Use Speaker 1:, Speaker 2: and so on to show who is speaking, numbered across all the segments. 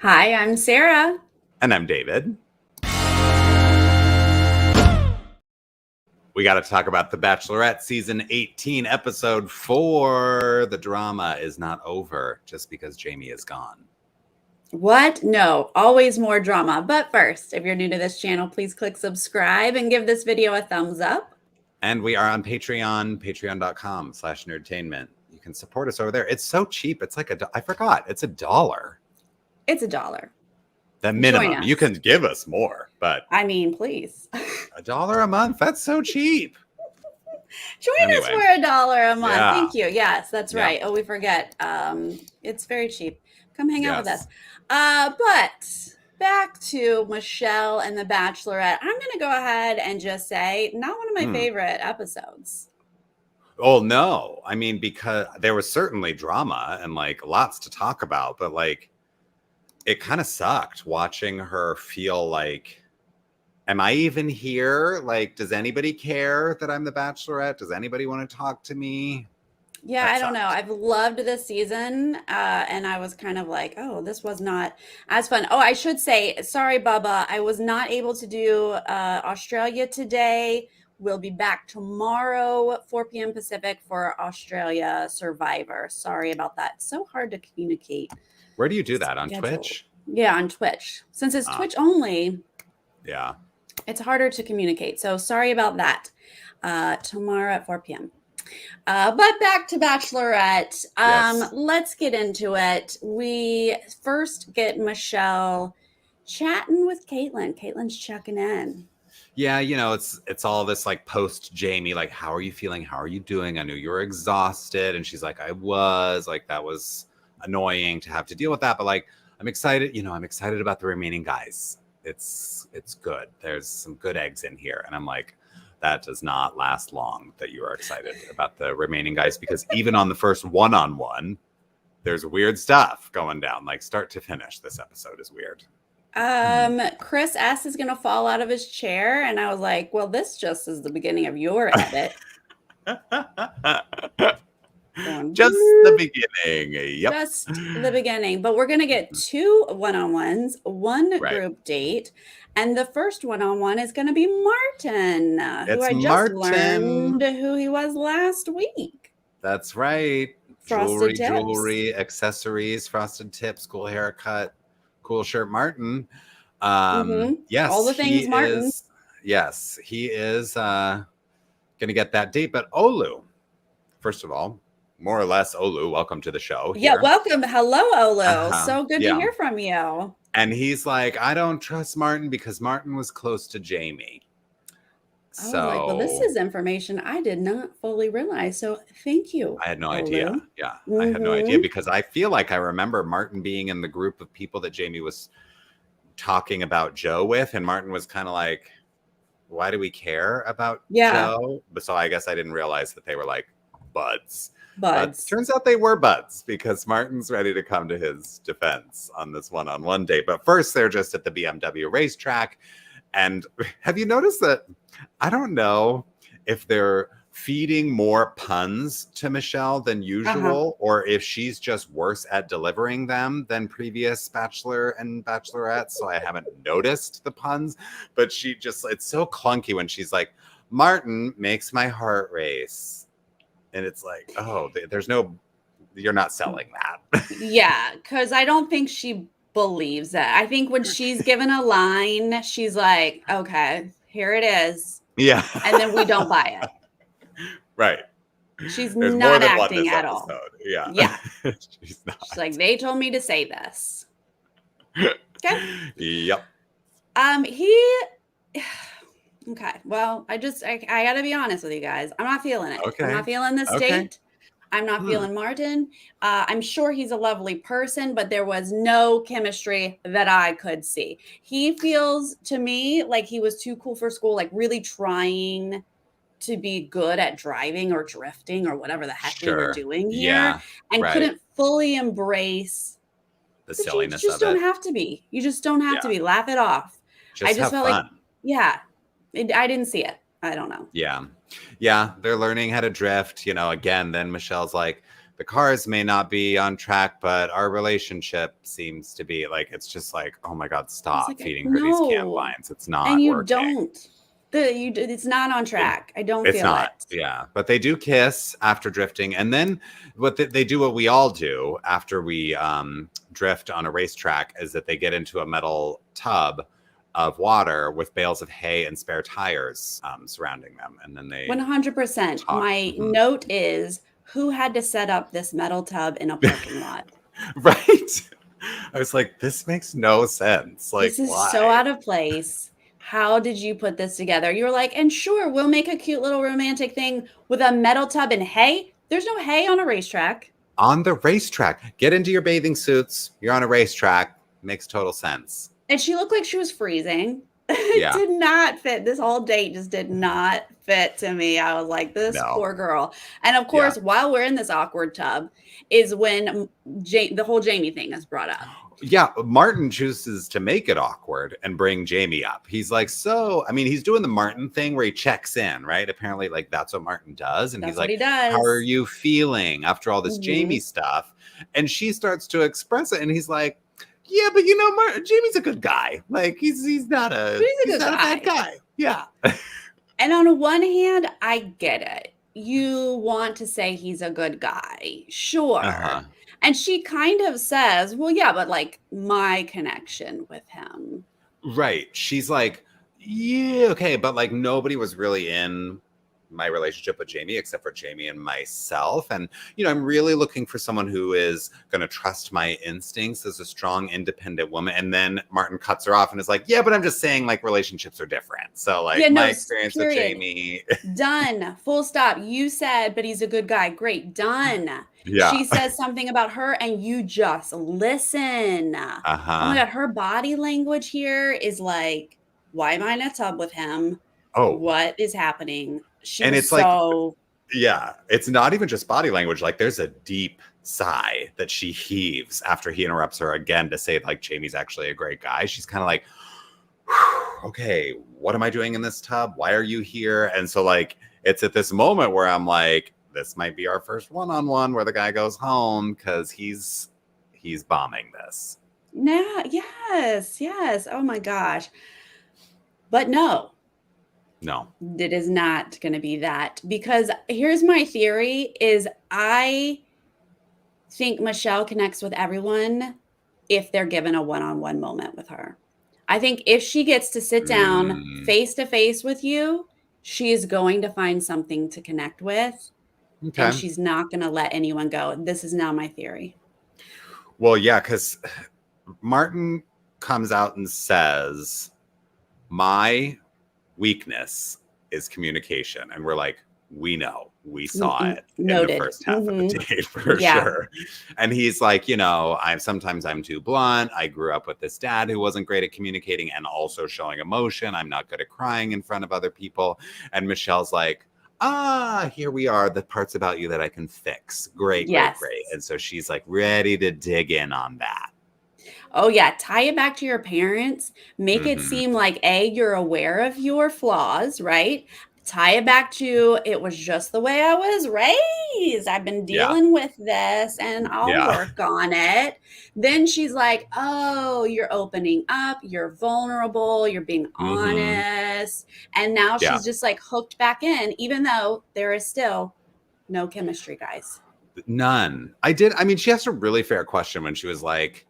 Speaker 1: Hi, I'm Sarah.
Speaker 2: And I'm David. We got to talk about The Bachelorette season 18, episode 4. The drama is not over just because Jamie is gone.
Speaker 1: What? No, always more drama. But first, if you're new to this channel, please click subscribe and give this video a thumbs up.
Speaker 2: And we are on Patreon, patreon.com/nerdtainment. You can support us over there. It's so cheap. It's like I forgot. It's $1.
Speaker 1: It's $1.
Speaker 2: The minimum. You can give us more, but
Speaker 1: I mean, please.
Speaker 2: $1 a month. That's so cheap.
Speaker 1: Join us for $1 a month.
Speaker 2: Yeah.
Speaker 1: Thank you. Yes, that's right. Oh, we forget. It's very cheap. Come hang out with us. But back to Michelle and The Bachelorette. I'm going to go ahead and just say, not one of my favorite episodes.
Speaker 2: Oh, no. I mean, because there was certainly drama and like lots to talk about, but like it kind of sucked watching her feel like, am I even here? Like, does anybody care that I'm the Bachelorette? Does anybody want to talk to me?
Speaker 1: Yeah, I don't know. I've loved this season, and I was kind of like, oh, this was not as fun. Oh, I should say, sorry, Bubba, I was not able to do Australia today. We'll be back tomorrow, 4 p.m. Pacific for Australia Survivor. Sorry about that. So hard to communicate.
Speaker 2: Where do you do that? On Twitch?
Speaker 1: Yeah, on Twitch. Since it's Twitch only.
Speaker 2: Yeah.
Speaker 1: It's harder to communicate. So sorry about that. Tomorrow at 4 p.m. But back to Bachelorette.
Speaker 2: Yes.
Speaker 1: Let's get into it. We first get Michelle chatting with Caitlin. Caitlin's checking in.
Speaker 2: Yeah, you know, it's all this like post Jamie, like, how are you feeling? How are you doing? I knew you were exhausted. And she's like, I was. Like, that was annoying to have to deal with that. But like, I'm excited. You know, I'm excited about the remaining guys. It's good. There's some good eggs in here. And I'm like, that does not last long that you are excited about the remaining guys, because even on the first one-on-one, there's weird stuff going down. Like start to finish, this episode is weird.
Speaker 1: Chris S is gonna fall out of his chair, and I was like, well, this just is the beginning of your edit.
Speaker 2: Just the beginning. Yep.
Speaker 1: Just the beginning. But we're gonna get 2 one-on-ones, one group date. And the first one-on-one is going to be Martin, who I just learned who he was last week.
Speaker 2: That's right. Jewelry, accessories, frosted tips, cool haircut, cool shirt, Martin. Yes,
Speaker 1: all the things Martin.
Speaker 2: Yes, he is going to get that date. But Olu, first of all, more or less, Olu, welcome to the show.
Speaker 1: Yeah, welcome. Hello, Olu. So good to hear from you.
Speaker 2: And he's like, I don't trust Martin because Martin was close to Jamie.
Speaker 1: So, well, this is information I did not fully realize. So thank you.
Speaker 2: I had no idea. Yeah, I had no idea, because I feel like I remember Martin being in the group of people that Jamie was talking about Joe with. And Martin was kind of like, why do we care about Joe? But so I guess I didn't realize that they were like buds. But turns out they were buds, because Martin's ready to come to his defense on this one-on-one date. But first, they're just at the BMW racetrack. And have you noticed that? I don't know if they're feeding more puns to Michelle than usual, or if she's just worse at delivering them than previous Bachelor and Bachelorette. So I haven't noticed the puns, but she just, it's so clunky when she's like, Martin makes my heart race. And it's like, oh, there's no, you're not selling that.
Speaker 1: Yeah, because I don't think she believes it. I think when she's given a line, she's like, okay, here it is.
Speaker 2: Yeah.
Speaker 1: And then we don't buy it.
Speaker 2: Right.
Speaker 1: She's not acting at all.
Speaker 2: Yeah.
Speaker 1: Yeah.
Speaker 2: She's not.
Speaker 1: She's like, they told me to say this. Okay.
Speaker 2: Yep.
Speaker 1: Okay. Well, I gotta be honest with you guys. I'm not feeling it.
Speaker 2: Okay.
Speaker 1: I'm not feeling this date. I'm not feeling Martin. I'm sure he's a lovely person, but there was no chemistry that I could see. He feels to me like he was too cool for school, like really trying to be good at driving or drifting or whatever the heck we were doing here, and couldn't fully embrace
Speaker 2: the silliness of it.
Speaker 1: You just don't have to be. You just don't have to be. Laugh it off.
Speaker 2: I just felt
Speaker 1: like, I didn't see it. I don't know.
Speaker 2: Yeah. Yeah. They're learning how to drift, you know, again, then Michelle's like, the cars may not be on track, but our relationship seems to be like, it's just like, oh my God, stop
Speaker 1: like,
Speaker 2: feeding her these canned
Speaker 1: no.
Speaker 2: lines. It's
Speaker 1: And
Speaker 2: not
Speaker 1: you
Speaker 2: working.
Speaker 1: don't. It's not on track. I don't
Speaker 2: It's
Speaker 1: feel
Speaker 2: not.
Speaker 1: it.
Speaker 2: Yeah. But they do kiss after drifting. And then they do what we all do after we drift on a racetrack is that they get into a metal tub of water with bales of hay and spare tires surrounding them. And then they
Speaker 1: 100%.
Speaker 2: talk.
Speaker 1: My note is, who had to set up this metal tub in a parking lot?
Speaker 2: Right. I was like, this makes no sense. Like,
Speaker 1: This is
Speaker 2: why?
Speaker 1: so out of place. How did you put this together? You were like, and sure, we'll make a cute little romantic thing with a metal tub and hay. There's no hay on a racetrack.
Speaker 2: On the racetrack. Get into your bathing suits. You're on a racetrack. Makes total sense.
Speaker 1: And she looked like she was freezing. It
Speaker 2: Yeah.
Speaker 1: did not fit. This whole date just did not fit to me. I was like, this
Speaker 2: No.
Speaker 1: poor girl. And of course, while we're in this awkward tub is when the whole Jamie thing is brought up.
Speaker 2: Yeah, Martin chooses to make it awkward and bring Jamie up. He's like, so, I mean, he's doing the Martin thing where he checks in, right? Apparently, like, that's what Martin does. And
Speaker 1: That's
Speaker 2: he's
Speaker 1: what
Speaker 2: like,
Speaker 1: he does.
Speaker 2: how are you feeling after all this Jamie stuff? And she starts to express it. And he's like, yeah, but you know, Jamie's a good guy. Like, he's not a bad guy. Yeah.
Speaker 1: And on one hand, I get it. You want to say he's a good guy. Sure. And she kind of says, well, yeah, but like my connection with him.
Speaker 2: Right. She's like, yeah, okay. But like nobody was really in my relationship with Jamie except for Jamie and myself. And, you know, I'm really looking for someone who is going to trust my instincts as a strong, independent woman. And then Martin cuts her off and is like, yeah, but I'm just saying like relationships are different. So like my experience with Jamie.
Speaker 1: Done. Full stop. You said, but he's a good guy. Great. Done.
Speaker 2: Yeah.
Speaker 1: She says something about her and you just listen. Oh my God. Her body language here is like, why am I in a tub with him?
Speaker 2: Oh,
Speaker 1: what is happening?
Speaker 2: And it's so... like, yeah, it's not even just body language. Like there's a deep sigh that she heaves after he interrupts her again to say like Jamie's actually a great guy. She's kind of like, okay, what am I doing in this tub? Why are you here? And so like, it's at this moment where I'm like, this might be our first one-on-one where the guy goes home because he's bombing this.
Speaker 1: Yeah, yes. Oh my gosh. But no, it is not going to be that, because here's my theory is I think Michelle connects with everyone if they're given a one-on-one moment with her. I think if she gets to sit down face to face with you, she is going to find something to connect with. Okay. And she's not going to let anyone go. This is now my theory.
Speaker 2: Well, yeah, because Martin comes out and says, my weakness is communication. And we're like, we know, we saw it in the first half of the date for sure. And he's like, you know, sometimes I'm too blunt. I grew up with this dad who wasn't great at communicating and also showing emotion. I'm not good at crying in front of other people. And Michelle's like, here we are, the parts about you that I can fix. Great. And so she's like ready to dig in on that.
Speaker 1: Oh yeah, tie it back to your parents. Make it seem like you're aware of your flaws, right? Tie it back to it was just the way I was raised. I've been dealing with this and I'll work on it. Then she's like, oh, you're opening up, you're vulnerable, you're being honest. And now she's just like hooked back in, even though there is still no chemistry, guys.
Speaker 2: None. I mean, she asked a really fair question when she was like,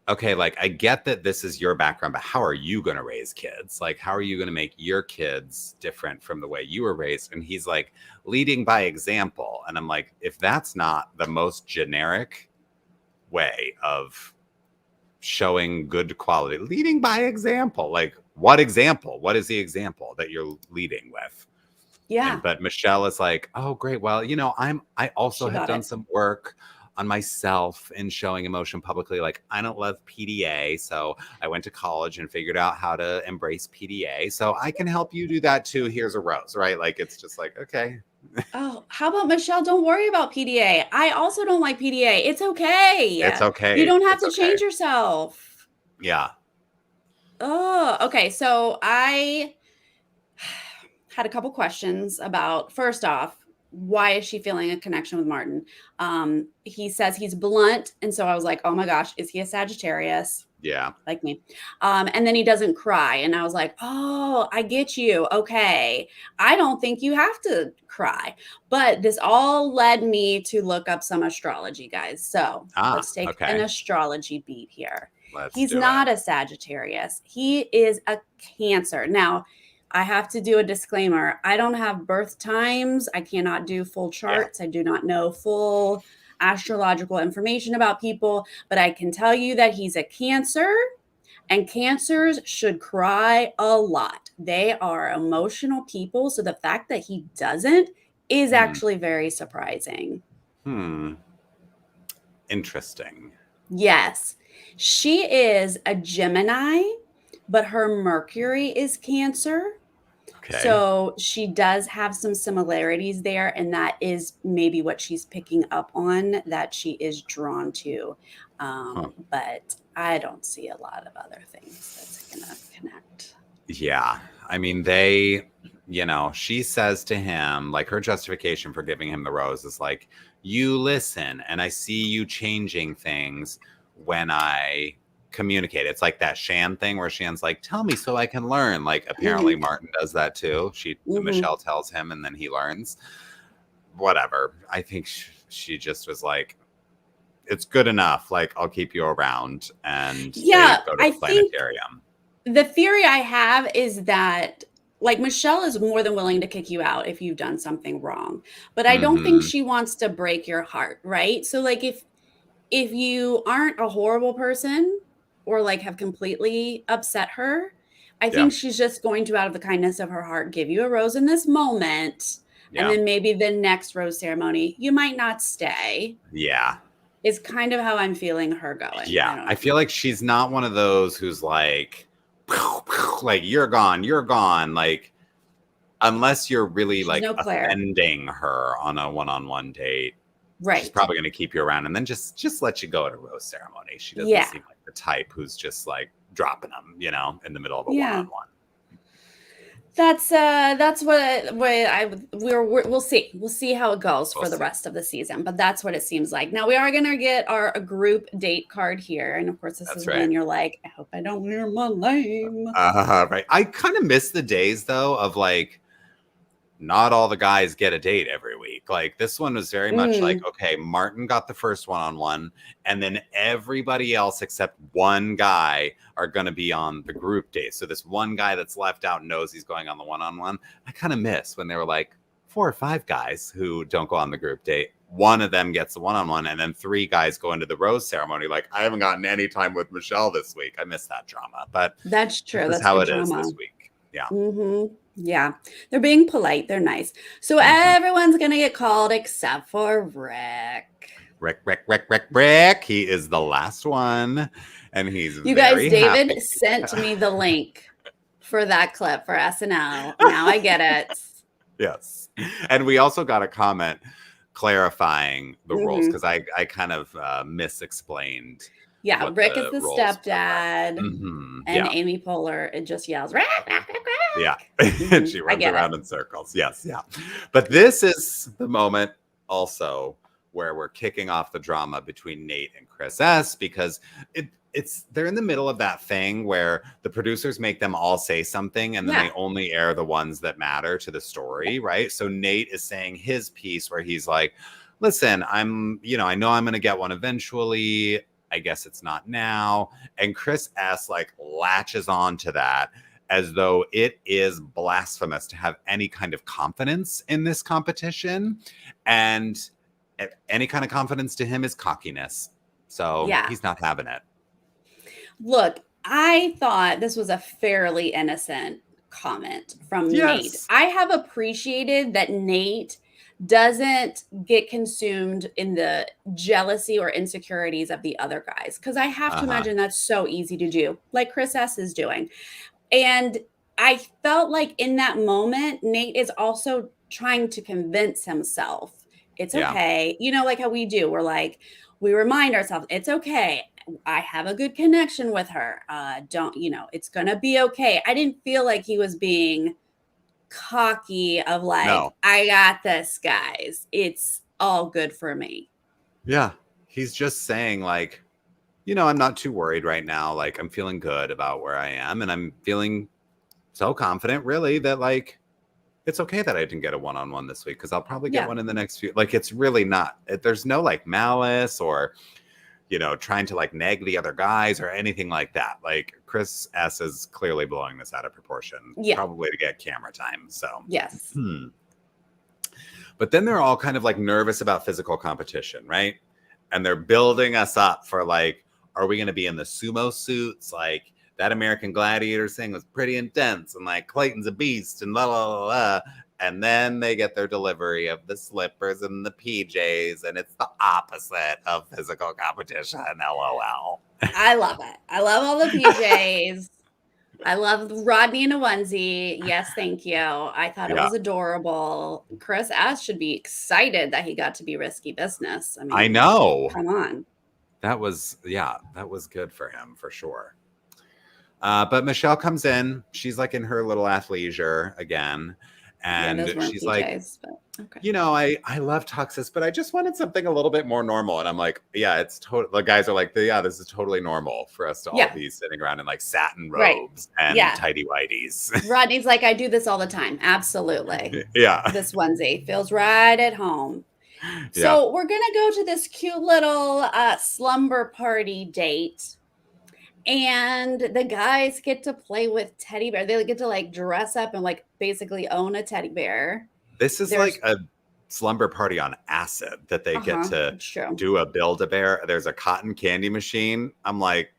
Speaker 2: okay, like I get that this is your background, but how are you going to raise kids? Like, how are you going to make your kids different from the way you were raised? And he's like, leading by example. And I'm like, if that's not the most generic way of showing good quality, leading by example, like what example? What is the example that you're leading with?
Speaker 1: Yeah.
Speaker 2: But Michelle is like, oh, great. Well, you know, I also have done some work on myself in showing emotion publicly. Like I don't love PDA. So I went to college and figured out how to embrace PDA. So I can help you do that too. Here's a rose, right? Like, it's just like, okay.
Speaker 1: Oh, how about Michelle? Don't worry about PDA. I also don't like PDA. It's okay.
Speaker 2: It's okay.
Speaker 1: You don't have to change yourself.
Speaker 2: Yeah.
Speaker 1: Oh, okay. So I had a couple questions about, first off, why is she feeling a connection with Martin? He says he's blunt. And so I was like, oh my gosh, is he a Sagittarius?
Speaker 2: Yeah.
Speaker 1: Like me. And then he doesn't cry. And I was like, oh, I get you. Okay. I don't think you have to cry. But this all led me to look up some astrology, guys. So let's take an
Speaker 2: Okay.
Speaker 1: astrology beat here.
Speaker 2: Let's
Speaker 1: He's
Speaker 2: do
Speaker 1: not
Speaker 2: it.
Speaker 1: a Sagittarius. He is a Cancer. Now, I have to do a disclaimer. I don't have birth times. I cannot do full charts. I do not know full astrological information about people, but I can tell you that he's a Cancer, and Cancers should cry a lot. They are emotional people. So the fact that he doesn't is
Speaker 2: Hmm.
Speaker 1: actually very surprising.
Speaker 2: Interesting.
Speaker 1: Yes. She is a Gemini, but her Mercury is Cancer.
Speaker 2: Okay.
Speaker 1: So she does have some similarities there, and that is maybe what she's picking up on, that she is drawn to. But I don't see a lot of other things that's going to connect.
Speaker 2: Yeah. I mean, she says to him, like, her justification for giving him the rose is like, you listen and I see you changing things when I communicate. It's like that Shan thing where Shan's like, tell me so I can learn. Like, apparently Martin does that too. Michelle tells him and then he learns. Whatever. I think she just was like, it's good enough. Like, I'll keep you around. And
Speaker 1: Yeah,
Speaker 2: they go to
Speaker 1: I
Speaker 2: the planetarium.
Speaker 1: the theory I have is that, like, Michelle is more than willing to kick you out if you've done something wrong, but I don't think she wants to break your heart, right? So like if you aren't a horrible person or like have completely upset her, I
Speaker 2: Yeah.
Speaker 1: think she's just going to, out of the kindness of her heart, give you a rose in this moment. And
Speaker 2: Yeah.
Speaker 1: then maybe the next rose ceremony, you might not stay.
Speaker 2: Yeah.
Speaker 1: Is kind of how I'm feeling her going.
Speaker 2: Yeah. I feel like she's not one of those who's like, you're gone. Like, unless you're really
Speaker 1: She's
Speaker 2: like
Speaker 1: no Claire.
Speaker 2: offending her on a one-on-one date.
Speaker 1: Right.
Speaker 2: She's probably going to keep you around and then just let you go at a rose ceremony. She doesn't seem like the type who's just like dropping them, in the middle of a one-on-one.
Speaker 1: That's what we'll see. We'll see how it goes for the rest of the season, but that's what it seems like. Now we are gonna get a group date card here, and of course this is when you're like, I hope I don't hear my name.
Speaker 2: Right. I kind of miss the days though of like, not all the guys get a date every week. Like, this one was very much like, okay, Martin got the first one-on-one, and then everybody else except one guy are going to be on the group date. So this one guy that's left out knows he's going on the one-on-one. I kind of miss when they were like 4 or 5 guys who don't go on the group date. One of them gets the one-on-one, and then 3 guys go into the rose ceremony. Like, I haven't gotten any time with Michelle this week. I miss that drama, but
Speaker 1: that's true. That's
Speaker 2: how it is this week. Yeah.
Speaker 1: Yeah, they're being polite. They're nice. So everyone's going to get called except for Rick.
Speaker 2: Rick. He is the last one. And he's
Speaker 1: You guys, David sent me the link for that clip for SNL. Now I get it.
Speaker 2: Yes. And we also got a comment clarifying the roles because I kind of misexplained.
Speaker 1: Yeah, Rick is the stepdad, and Amy Poehler, it just yells, Rick, Rick, Rick, Rick.
Speaker 2: Yeah, and she runs around in circles. Yes, yeah. But this is the moment also where we're kicking off the drama between Nate and Chris S, because they're in the middle of that thing where the producers make them all say something and then they only air the ones that matter to the story, right? So Nate is saying his piece where he's like, listen, I know I'm going to get one eventually. I guess it's not now. And Chris S like latches on to that as though it is blasphemous to have any kind of confidence in this competition. And any kind of confidence to him is cockiness. So he's not having it.
Speaker 1: Look, I thought this was a fairly innocent comment from Nate. I have appreciated that Nate doesn't get consumed in the jealousy or insecurities of the other guys, because I have to imagine that's so easy to do, like Chris S is doing. And I felt like in that moment, Nate is also trying to convince himself it's okay. Like how we do. We're like, we remind ourselves, it's okay. I have a good connection with her. It's going to be okay. I didn't feel like he was being cocky of like,
Speaker 2: No.
Speaker 1: I got this, guys. It's all good for me.
Speaker 2: Yeah. He's just saying like, I'm not too worried right now. Like, I'm feeling good about where I am. And I'm feeling so confident, really, that like, it's okay that I didn't get a one-on-one this week because I'll probably get one in the next few. Like, it's really not, there's no like malice or, trying to like nag the other guys or anything like that. Like, Chris S is clearly blowing this out of proportion, probably to get camera time. So,
Speaker 1: yes.
Speaker 2: But then they're all kind of like nervous about physical competition, right? And they're building us up for like, are we going to be in the sumo suits? Like, that American Gladiator thing was pretty intense, and like Clayton's a beast, and la la la la. And then they get their delivery of the slippers and the PJs, and it's the opposite of physical competition. LOL.
Speaker 1: I love it. I love all the PJs. I love Rodney in a onesie. Yes, thank you. I thought it was adorable. Chris S should be excited that he got to be risky business. I mean,
Speaker 2: I know.
Speaker 1: Come on.
Speaker 2: That was good for him for sure. But Michelle comes in. She's like in her little athleisure again. And she's PJs, like, okay. I love tuxes, but I just wanted something a little bit more normal. And I'm like, yeah, it's totally, the guys are like, this is totally normal for us to all be sitting around in like satin robes and tidy whities.
Speaker 1: Rodney's like, I do this all the time. Absolutely.
Speaker 2: Yeah.
Speaker 1: This onesie feels right at home. So we're going to go to this cute little slumber party date. And the guys get to play with teddy bear. They get to like dress up and like basically own a teddy bear.
Speaker 2: This is like a slumber party on acid that they get to do a Build-A-Bear. There's a cotton candy machine. I'm like,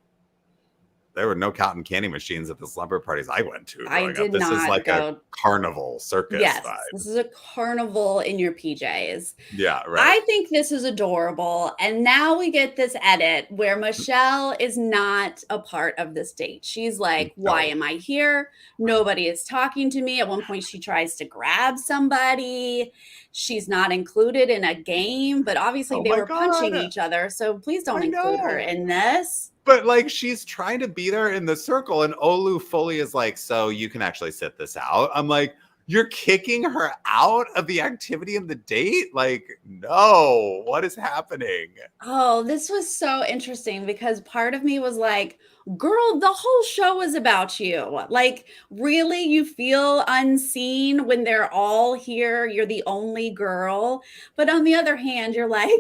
Speaker 2: there were no cotton candy machines at the slumber parties I went to. This is like a carnival circus vibe.
Speaker 1: This is a carnival in your PJs.
Speaker 2: Yeah, right.
Speaker 1: I think this is adorable. And now we get this edit where Michelle is not a part of this date. She's like, why am I here? Nobody is talking to me. At one point, she tries to grab somebody. She's not included in a game, but obviously they were punching each other. So please don't include her in this.
Speaker 2: But like, she's trying to be there in the circle, and Olu fully is like, so you can actually sit this out. I'm like, you're kicking her out of the activity of the date? Like, no, what is happening?
Speaker 1: Oh, this was so interesting because part of me was like, girl, the whole show is about you. Like, really, you feel unseen when they're all here. You're the only girl. But on the other hand, you're like,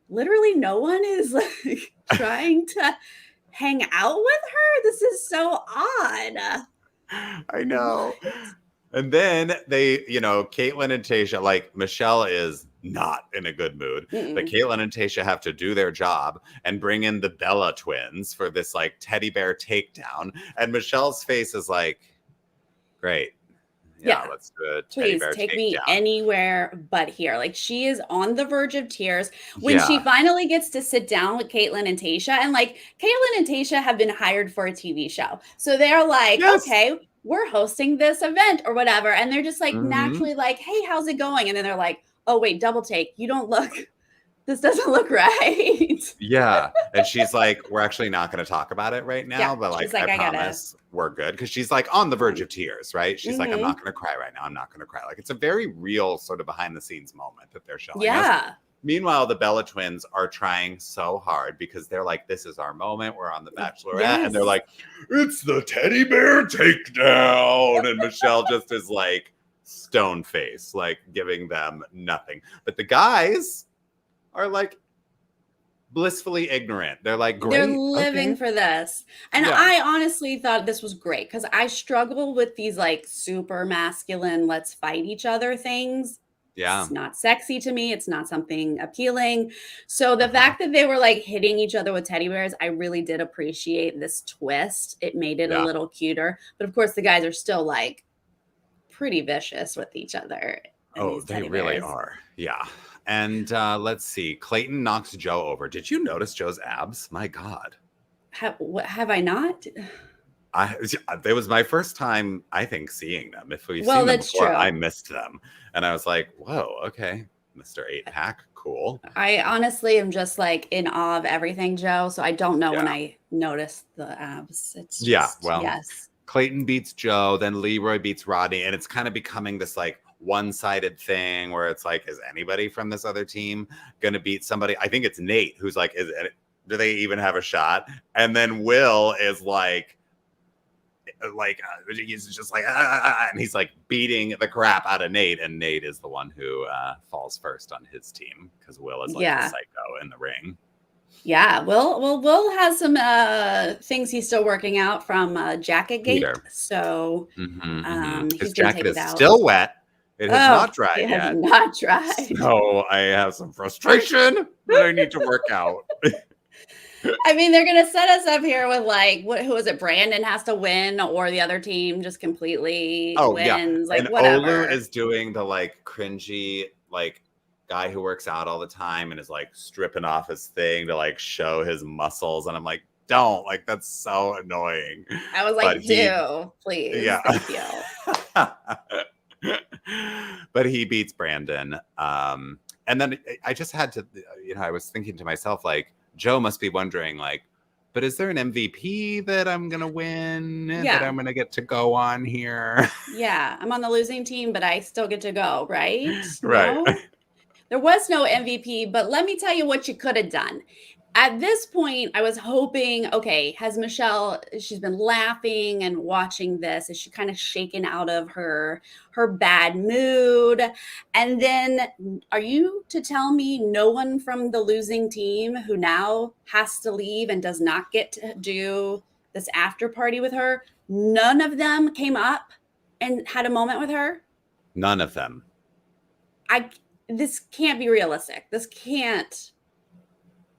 Speaker 1: literally no one is like trying to hang out with her. This is so odd.
Speaker 2: I know. And then they, Caitlin and Tayshia, like Michelle is not in a good mood. But Caitlin and Tayshia have to do their job and bring in the Bella twins for this like teddy bear takedown. And Michelle's face is like, great. Yeah, let's do a teddy bear
Speaker 1: take
Speaker 2: takedown.
Speaker 1: me anywhere but here. Like, she is on the verge of tears when she finally gets to sit down with Caitlin and Tayshia. And like, Caitlin and Tayshia have been hired for a TV show. So they're like, okay, we're hosting this event or whatever. And they're just like naturally like, hey, how's it going? And then they're like, oh, wait, double take. You don't look, this doesn't look right.
Speaker 2: Yeah. And she's like, we're actually not going to talk about it right now. But like, I promise we're good. Because she's like on the verge of tears, right? She's like, I'm not going to cry right now. I'm not going to cry. Like, it's a very real sort of behind the scenes moment that they're showing us. Meanwhile, the Bella twins are trying so hard because they're like, this is our moment. We're on the Bachelorette. And they're like, it's the teddy bear takedown. And Michelle just is like stone face, like giving them nothing. But the guys are like blissfully ignorant. They're like, great.
Speaker 1: They're living for this. And I honestly thought this was great because I struggle with these like super masculine, let's fight each other things. Yeah. It's not sexy to me. It's not something appealing. So the fact that they were like hitting each other with teddy bears, I really did appreciate this twist. It made it a little cuter. But of course, the guys are still like pretty vicious with each other.
Speaker 2: Oh, they really are. Yeah. And let's see. Clayton knocks Joe over. Did you notice Joe's abs? My God.
Speaker 1: Have I not?
Speaker 2: It was my first time, I think, seeing them. If we've seen them before, I missed them. And I was like, whoa, okay. Mr. 8-pack, cool.
Speaker 1: I honestly am just like in awe of everything, Joe. So I don't know when I noticed the abs. It's just,
Speaker 2: Clayton beats Joe, then Leroy beats Rodney, and it's kind of becoming this like one-sided thing where it's like, is anybody from this other team gonna beat somebody? I think it's Nate who's like, do they even have a shot? And then Will is like he's just like and he's like beating the crap out of Nate, and Nate is the one who falls first on his team because Will is like the psycho in the ring.
Speaker 1: Yeah, Will has some things he's still working out from Jacket Gate.
Speaker 2: Peter.
Speaker 1: So
Speaker 2: his jacket is still wet. It has not dried yet.
Speaker 1: It has not dried.
Speaker 2: So I have some frustration that I need to work out.
Speaker 1: I mean, they're going to set us up here with like, who is it? Brandon has to win, or the other team just completely wins. Like,
Speaker 2: and
Speaker 1: whatever.
Speaker 2: Olu is doing the like cringy, like guy who works out all the time and is like stripping off his thing to like show his muscles. And I'm like, don't, like, that's so annoying.
Speaker 1: I was like, please. Yeah. Thank
Speaker 2: you. But he beats Brandon. And then I just had to, I was thinking to myself, like, Joe must be wondering, like, but is there an MVP that I'm going to win? That I'm going to get to go on here?
Speaker 1: Yeah, I'm on the losing team, but I still get to go, right?
Speaker 2: Right.
Speaker 1: No? There was no MVP, but let me tell you what you could have done. At this point, I was hoping, okay, has Michelle, she's been laughing and watching this. Is she kind of shaken out of her bad mood? And then are you to tell me no one from the losing team who now has to leave and does not get to do this after party with her, none of them came up and had a moment with her?
Speaker 2: None of them.
Speaker 1: This can't be realistic. This can't.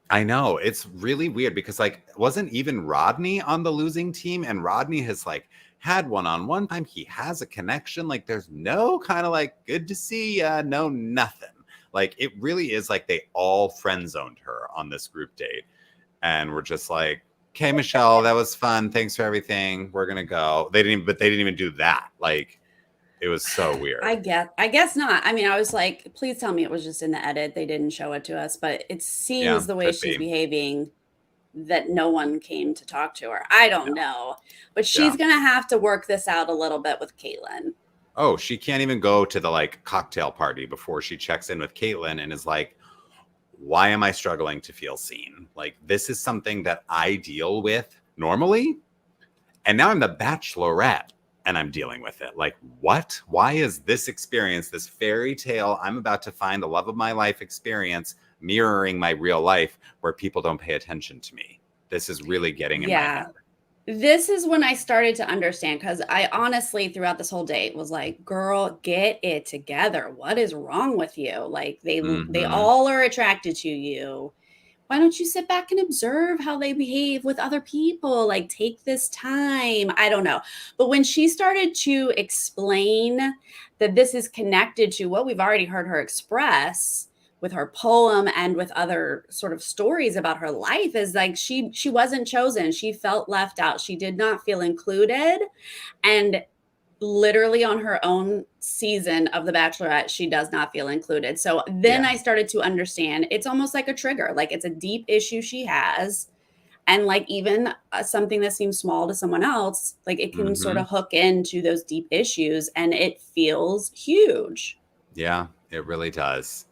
Speaker 2: I know, it's really weird because like wasn't even Rodney on the losing team, and Rodney has like had one-on-one time. He has a connection. Like there's no kind of like good to see ya, no nothing. Like it really is like they all friend zoned her on this group date, and we're just like, okay, Michelle, that was fun. Thanks for everything. We're gonna go. They didn't even do that. Like it was so weird.
Speaker 1: I guess not. I mean, I was like, please tell me it was just in the edit. They didn't show it to us, but it seems the way she's behaving that no one came to talk to her. I don't know, but she's going to have to work this out a little bit with Caitlin.
Speaker 2: Oh, she can't even go to the like cocktail party before she checks in with Caitlin and is like, why am I struggling to feel seen? Like this is something that I deal with normally. And now I'm the Bachelorette. And I'm dealing with it. Like, what? Why is this experience, this fairy tale, I'm about to find the love of my life experience, mirroring my real life where people don't pay attention to me? This is really getting in my head.
Speaker 1: This is when I started to understand, because I honestly, throughout this whole date, was like, girl, get it together. What is wrong with you? Like, they all are attracted to you. Why don't you sit back and observe how they behave with other people? Like, take this time. I don't know. But when she started to explain that this is connected to what we've already heard her express with her poem and with other sort of stories about her life, is like she wasn't chosen. She felt left out. She did not feel included. And literally on her own season of The Bachelorette, she does not feel included. So then I started to understand it's almost like a trigger. Like it's a deep issue she has. And like even something that seems small to someone else, like it can sort of hook into those deep issues and it feels huge.
Speaker 2: Yeah, it really does.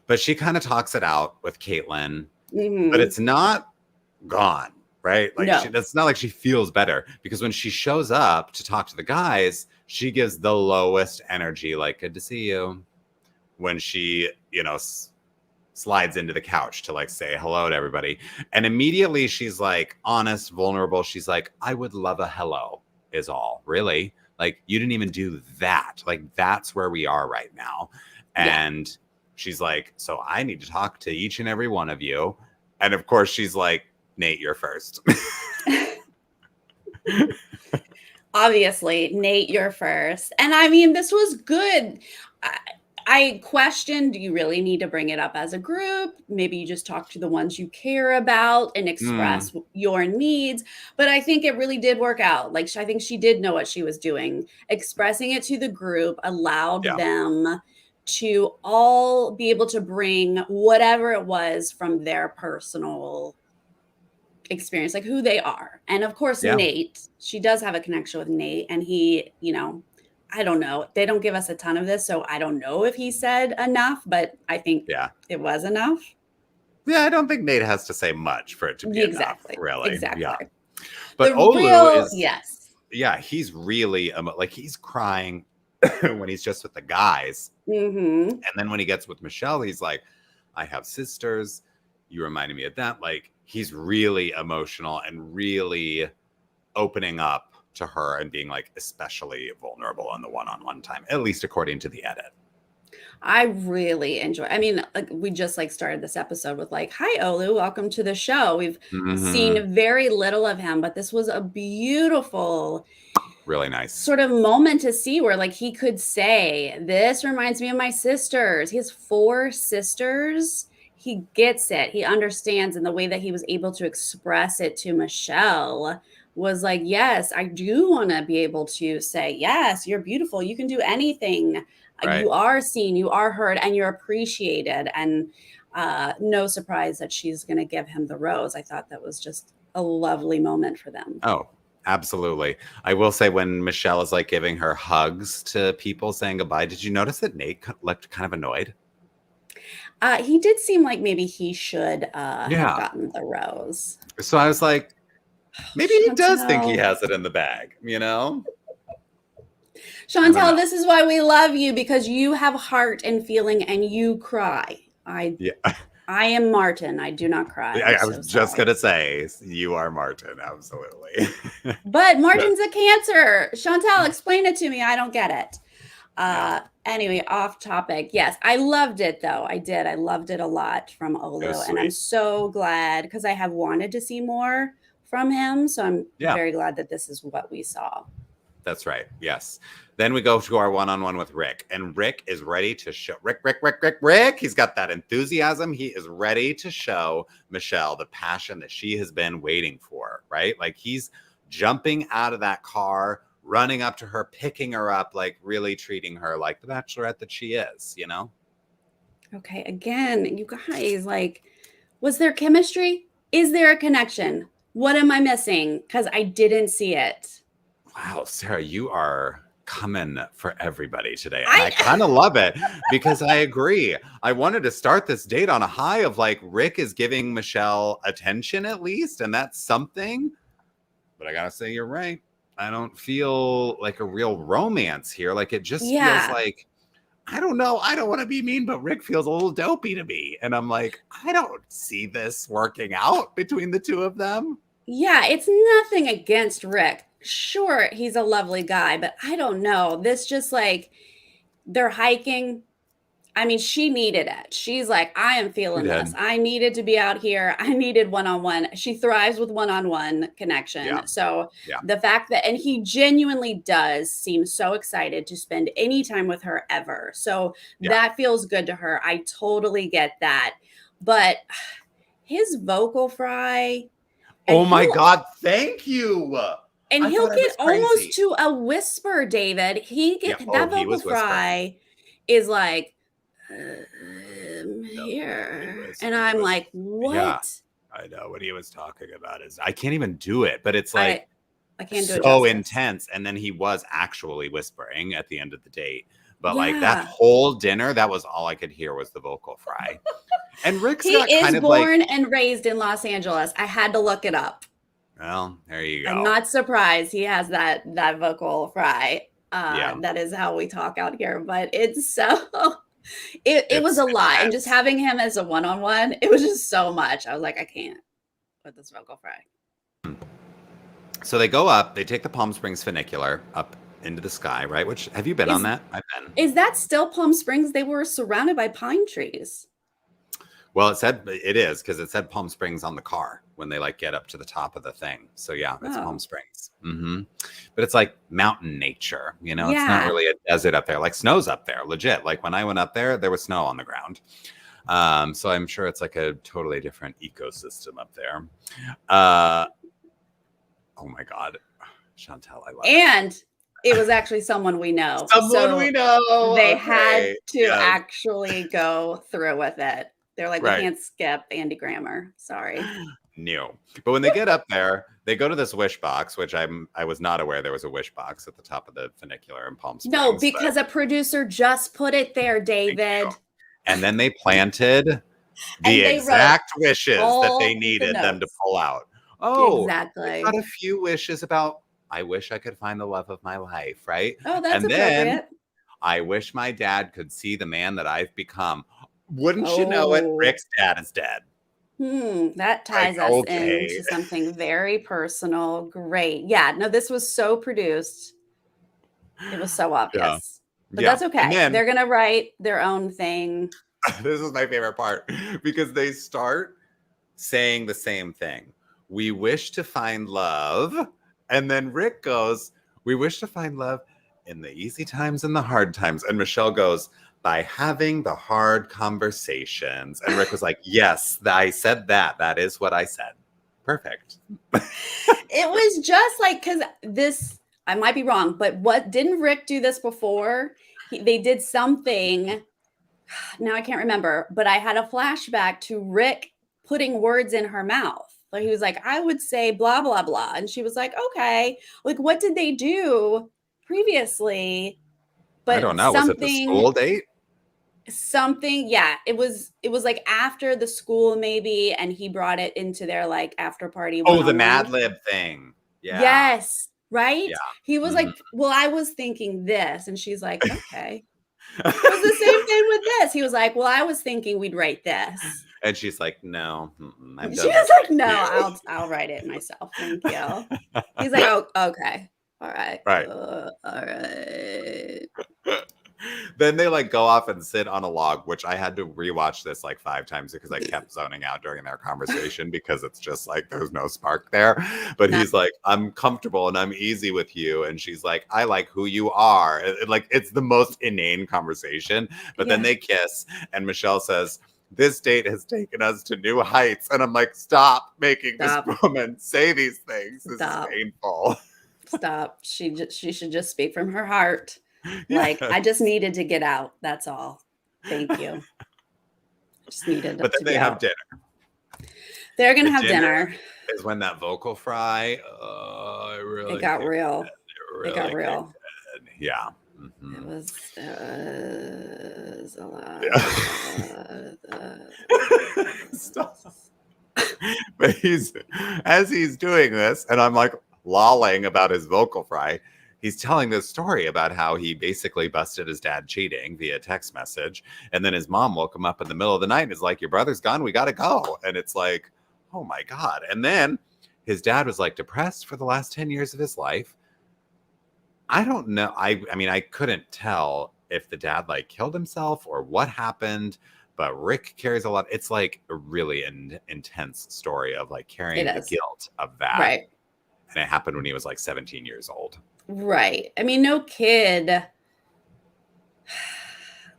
Speaker 2: But she kind of talks it out with Caitlin, but it's not gone. Right? Like it's not like she feels better, because when she shows up to talk to the guys, she gives the lowest energy, like, good to see you. When she, slides into the couch to like say hello to everybody. And immediately she's like honest, vulnerable. She's like, I would love a hello is all. Really? Like you didn't even do that. Like that's where we are right now. And she's like, so I need to talk to each and every one of you. And of course she's like, Nate, you're first.
Speaker 1: Obviously, Nate, you're first. And I mean, this was good. I questioned, do you really need to bring it up as a group? Maybe you just talk to the ones you care about and express your needs. But I think it really did work out. Like, I think she did know what she was doing. Expressing it to the group allowed them to all be able to bring whatever it was from their personal experience, like who they are. And of course, Nate, she does have a connection with Nate, and he, I don't know. They don't give us a ton of this, so I don't know if he said enough, but I think it was enough.
Speaker 2: Yeah, I don't think Nate has to say much for it to be enough, really.
Speaker 1: Exactly.
Speaker 2: Yeah. But Olu is,
Speaker 1: yes.
Speaker 2: Yeah, he's really, like, he's crying when he's just with the guys.
Speaker 1: Mm-hmm.
Speaker 2: And then when he gets with Michelle, he's like, I have sisters. You reminded me of that. Like, he's really emotional and really opening up to her and being like especially vulnerable on the one-on-one time, at least according to the edit.
Speaker 1: I really enjoy. I mean, like, we just like started this episode with like, "Hi Olu, welcome to the show." We've seen very little of him, but this was a beautiful,
Speaker 2: really nice
Speaker 1: sort of moment to see where like he could say, "This reminds me of my sisters." He has 4 sisters. He gets it. He understands, and the way that he was able to express it to Michelle was like, yes, I do want to be able to say, yes, you're beautiful. You can do anything. Right. You are seen, you are heard, and you're appreciated. And no surprise that she's going to give him the rose. I thought that was just a lovely moment for them.
Speaker 2: Oh, absolutely. I will say, when Michelle is like giving her hugs to people saying goodbye, did you notice that Nate looked kind of annoyed?
Speaker 1: He did seem like maybe he should have gotten the rose.
Speaker 2: So I was like, maybe he does think he has it in the bag,
Speaker 1: Chantel, this is why we love you, because you have heart and feeling and you cry. I am Martin. I do not cry.
Speaker 2: I was just going to say, you are Martin. Absolutely.
Speaker 1: But Martin's a Cancer. Chantel, explain it to me. I don't get it. Anyway, off topic. Yes, I loved it though. I did. I loved it a lot from Olu, and I'm so glad, because I have wanted to see more from him. So I'm very glad that this is what we saw.
Speaker 2: That's right. Yes. Then we go to our one-on-one with Rick, and Rick is ready to show Rick. He's got that enthusiasm. He is ready to show Michelle the passion that she has been waiting for, right? Like, he's jumping out of that car, running up to her, picking her up, like really treating her like the Bachelorette that she is,
Speaker 1: Okay. Again, you guys, like, was there chemistry? Is there a connection? What am I missing? Because I didn't see it.
Speaker 2: Wow, Sarah, you are coming for everybody today. And I kind of love it, because I agree. I wanted to start this date on a high of like, Rick is giving Michelle attention at least, and that's something. But I gotta say, you're right. I don't feel like a real romance here. Like, it just feels like, I don't know. I don't want to be mean, but Rick feels a little dopey to me. And I'm like, I don't see this working out between the two of them.
Speaker 1: Yeah, it's nothing against Rick. Sure, he's a lovely guy, but I don't know. This just like, they're hiking. I mean, she needed it. She's like, I am feeling this. I needed to be out here. I needed one-on-one. She thrives with one-on-one connection. Yeah. So the fact that, and he genuinely does seem so excited to spend any time with her ever. So that feels good to her. I totally get that. But his vocal fry.
Speaker 2: Oh my God. Thank you.
Speaker 1: And he'll get almost to a whisper, David. That vocal fry is like, here. And I'm like, what? Yeah,
Speaker 2: I know what he was talking about. I can't even do it, but it's like,
Speaker 1: I can't do it
Speaker 2: so intense. And then he was actually whispering at the end of the date. But like, that whole dinner, that was all I could hear was the vocal fry. And Rick's
Speaker 1: born and raised in Los Angeles. I had to look it up.
Speaker 2: Well, there you go.
Speaker 1: I'm not surprised he has that vocal fry. That is how we talk out here. But it's so... It was a lot. And just having him as a one-on-one, it was just so much. I was like, I can't with this vocal fry.
Speaker 2: So they go up, they take the Palm Springs funicular up into the sky, right? Which, have you been on that? I've been.
Speaker 1: Is that still Palm Springs? They were surrounded by pine trees.
Speaker 2: Well, it is, because it said Palm Springs on the car when they like get up to the top of the thing. So it's Palm Springs. But it's like mountain nature, it's not really a desert up there. Like, snow's up there, legit. Like, when I went up there was snow on the ground. So I'm sure it's like a totally different ecosystem up there. Oh my God, Chantel, I love it.
Speaker 1: And it was actually someone we know.
Speaker 2: We know.
Speaker 1: They had to actually go through with it. They're like, we can't skip Andy Grammer. Sorry.
Speaker 2: No. But when they get up there, they go to this wish box, which I was not aware there was a wish box at the top of the funicular in Palm Springs.
Speaker 1: No, because a producer just put it there, David.
Speaker 2: And then they planted the exact wishes that they needed them to pull out. Oh,
Speaker 1: exactly.
Speaker 2: Got a few wishes about, I wish I could find the love of my life, right?
Speaker 1: Oh, that's
Speaker 2: and
Speaker 1: appropriate.
Speaker 2: Then, I wish my dad could see the man that I've become. Wouldn't you know it? Rick's dad is dead.
Speaker 1: That ties us into something very personal. Great. Yeah, no, this was so produced. It was so obvious. But that's okay. Then, they're going to write their own thing.
Speaker 2: This is my favorite part because they start saying the same thing. We wish to find love. And then Rick goes, we wish to find love in the easy times and the hard times. And Michelle goes, by having the hard conversations. And Rick was like, yes, I said that. That is what I said. Perfect.
Speaker 1: It was just like, because this, I might be wrong, but didn't Rick do this before? They did something. Now I can't remember, but I had a flashback to Rick putting words in her mouth. Like he was like, I would say blah, blah, blah. And she was like, okay. Like, what did they do previously? But
Speaker 2: I don't know. Was it the school date?
Speaker 1: Something, yeah. It was like after the school, maybe, and he brought it into their like after party.
Speaker 2: Oh, the Mad Lib thing. Yeah.
Speaker 1: Yes. Right?
Speaker 2: Yeah.
Speaker 1: He was like, well, I was thinking this. And she's like, okay. It was the same thing with this. He was like, well, I was thinking we'd write this.
Speaker 2: And she's like, no.
Speaker 1: She was like, no, I'll write it myself. Thank you. He's like, oh, okay. All right.
Speaker 2: Right.
Speaker 1: All right.
Speaker 2: Then they like go off and sit on a log, which I had to rewatch this like 5 times because I kept zoning out during their conversation because it's just like there's no spark there. But he's like, I'm comfortable and I'm easy with you. And she's like, I like who you are. Like it's the most inane conversation. But then they kiss and Michelle says, this date has taken us to new heights. And I'm like, stop making this woman say these things. This is painful.
Speaker 1: Stop. She should just speak from her heart. Like, I just needed to get out. That's all. Thank you. Just needed
Speaker 2: But then they have dinner.
Speaker 1: They're going to have dinner.
Speaker 2: Is when that vocal fry,
Speaker 1: it got real. It got real.
Speaker 2: Yeah.
Speaker 1: Mm-hmm. It was a lot.
Speaker 2: Yeah. Stop. But as he's doing this, and I'm like lolling about his vocal fry, he's telling this story about how he basically busted his dad cheating via text message. And then his mom woke him up in the middle of the night and is like, your brother's gone. We got to go. And it's like, oh my God. And then his dad was like depressed for the last 10 years of his life. I don't know. I mean, I couldn't tell if the dad like killed himself or what happened, but Rick carries a lot. It's like a really intense story of like carrying the guilt of that.
Speaker 1: Right.
Speaker 2: And it happened when he was like 17 years old.
Speaker 1: Right. I mean, no kid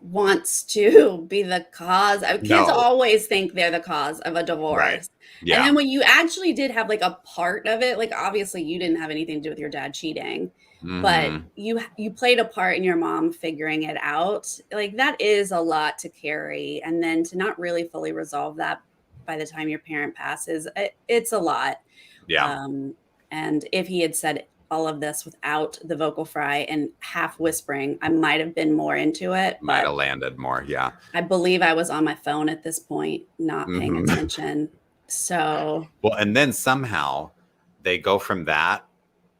Speaker 1: wants to be the cause. Kids always think they're the cause of a divorce. Right. Yeah. And then when you actually did have like a part of it, like obviously you didn't have anything to do with your dad cheating, but you played a part in your mom figuring it out. Like that is a lot to carry. And then to not really fully resolve that by the time your parent passes, it's a lot.
Speaker 2: Yeah.
Speaker 1: And if he had said all of this without the vocal fry and half whispering, I might have been more into it.
Speaker 2: Might have landed more, yeah.
Speaker 1: I believe I was on my phone at this point, not paying attention. So.
Speaker 2: Well, and then somehow they go from that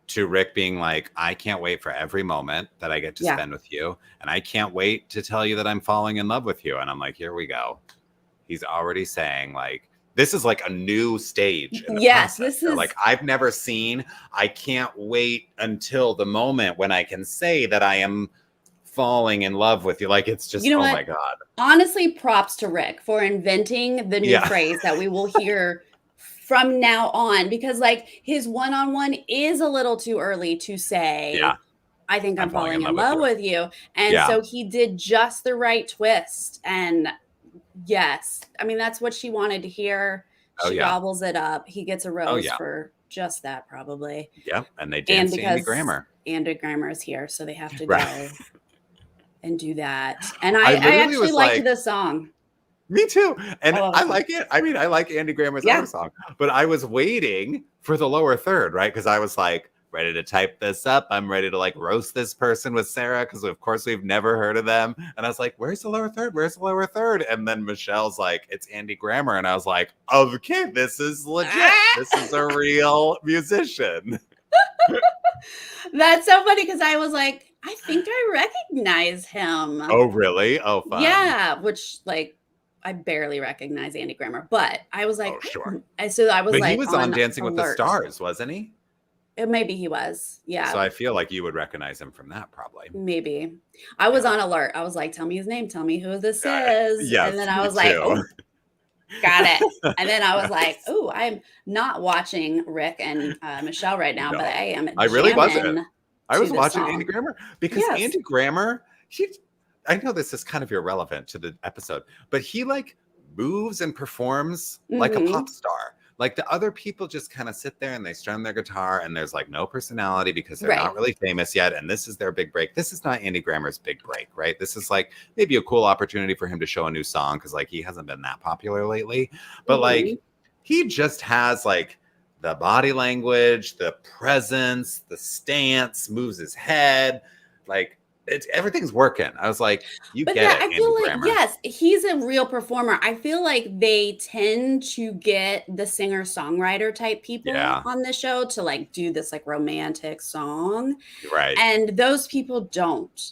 Speaker 2: to Rick being like, I can't wait for every moment that I get to spend with you. And I can't wait to tell you that I'm falling in love with you. And I'm like, here we go. He's already saying like, this is like a new stage. In the process.
Speaker 1: This is
Speaker 2: like I've never seen. I can't wait until the moment when I can say that I am falling in love with you. Like it's just, oh my God.
Speaker 1: Honestly, props to Rick for inventing the new phrase that we will hear from now on, because like his one-on-one is a little too early to say, I think I'm falling in love with you. And so he did just the right twist. And yes, I mean, that's what she wanted to hear. She gobbles it up. He gets a rose for just that, probably.
Speaker 2: Yep. And they dance to Andy Grammer.
Speaker 1: Andy Grammer is here, so they have to go and do that. And I actually liked the song.
Speaker 2: Me too. And
Speaker 1: I love
Speaker 2: I
Speaker 1: this song.
Speaker 2: like it. I mean, I like Andy Grammer's other
Speaker 1: Yeah.
Speaker 2: song, but I was waiting for the lower third, right? Because I was like, ready to type this up. I'm ready to like roast this person with Sarah because of course we've never heard of them. And I was like, where's the lower third? Where's the lower third? And then Michelle's like, it's Andy Grammer. And I was like, okay, this is legit. This is a real musician.
Speaker 1: That's so funny because I was like, I think I recognize him.
Speaker 2: Oh, really? Oh, fun.
Speaker 1: Yeah, which like I barely recognize Andy Grammer, but I was like,
Speaker 2: Oh, sure.
Speaker 1: so I was
Speaker 2: But
Speaker 1: like,
Speaker 2: he was on Dancing with the
Speaker 1: alert.
Speaker 2: Stars, wasn't he?
Speaker 1: Maybe he was. Yeah.
Speaker 2: So I feel like you would recognize him from that, probably.
Speaker 1: Maybe. I was on alert. I was like, tell me his name. Tell me who this is.
Speaker 2: Yes,
Speaker 1: And then I
Speaker 2: me
Speaker 1: was like,
Speaker 2: too.
Speaker 1: oh, got it. And then I was like, oh, I'm not watching Rick and Michelle right now, but I am.
Speaker 2: I really wasn't.
Speaker 1: jamming
Speaker 2: I was
Speaker 1: to this
Speaker 2: watching
Speaker 1: song.
Speaker 2: Andy Grammer because
Speaker 1: Yes.
Speaker 2: Andy Grammer, I know this is kind of irrelevant to the episode, but he like moves and performs like a pop star. Like the other people just kind of sit there and they strum their guitar and there's like no personality because they're not really famous yet. And this is their big break. This is not Andy Grammer's big break, right? This is like maybe a cool opportunity for him to show a new song because like he hasn't been that popular lately. But like he just has like the body language, the presence, the stance, moves his head, like everything's working. I was like, get it,
Speaker 1: I feel
Speaker 2: Andy
Speaker 1: like
Speaker 2: Grammer.
Speaker 1: yes, he's a real performer. I feel like they tend to get the singer-songwriter type people on the show to like do this like romantic song.
Speaker 2: Right.
Speaker 1: And those people don't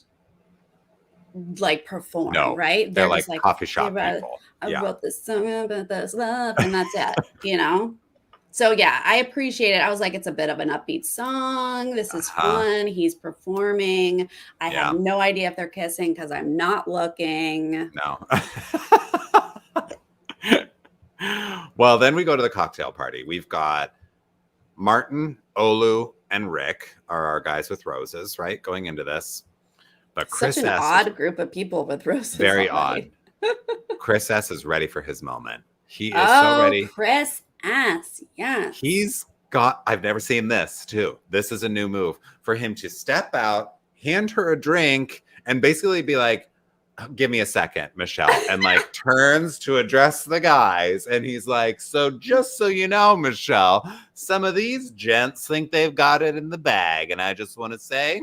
Speaker 1: like perform, right?
Speaker 2: They're like coffee shop people.
Speaker 1: I wrote this song about this love, and that's it, you know? So yeah, I appreciate it. I was like, it's a bit of an upbeat song. This is fun. He's performing. I have no idea if they're kissing because I'm not looking.
Speaker 2: No. Well, then we go to the cocktail party. We've got Martin, Olu, and Rick are our guys with roses, right? Going into this. But Chris
Speaker 1: Such an
Speaker 2: S.
Speaker 1: odd group of people with roses.
Speaker 2: Very odd. Chris S. is ready for his moment. He is so ready.
Speaker 1: Chris S. Yes.
Speaker 2: He's got, I've never seen this too. This is a new move for him to step out, hand her a drink, and basically be like, give me a second, Michelle. And like turns to address the guys. And he's like, so just so you know, Michelle, some of these gents think they've got it in the bag. And I just want to say,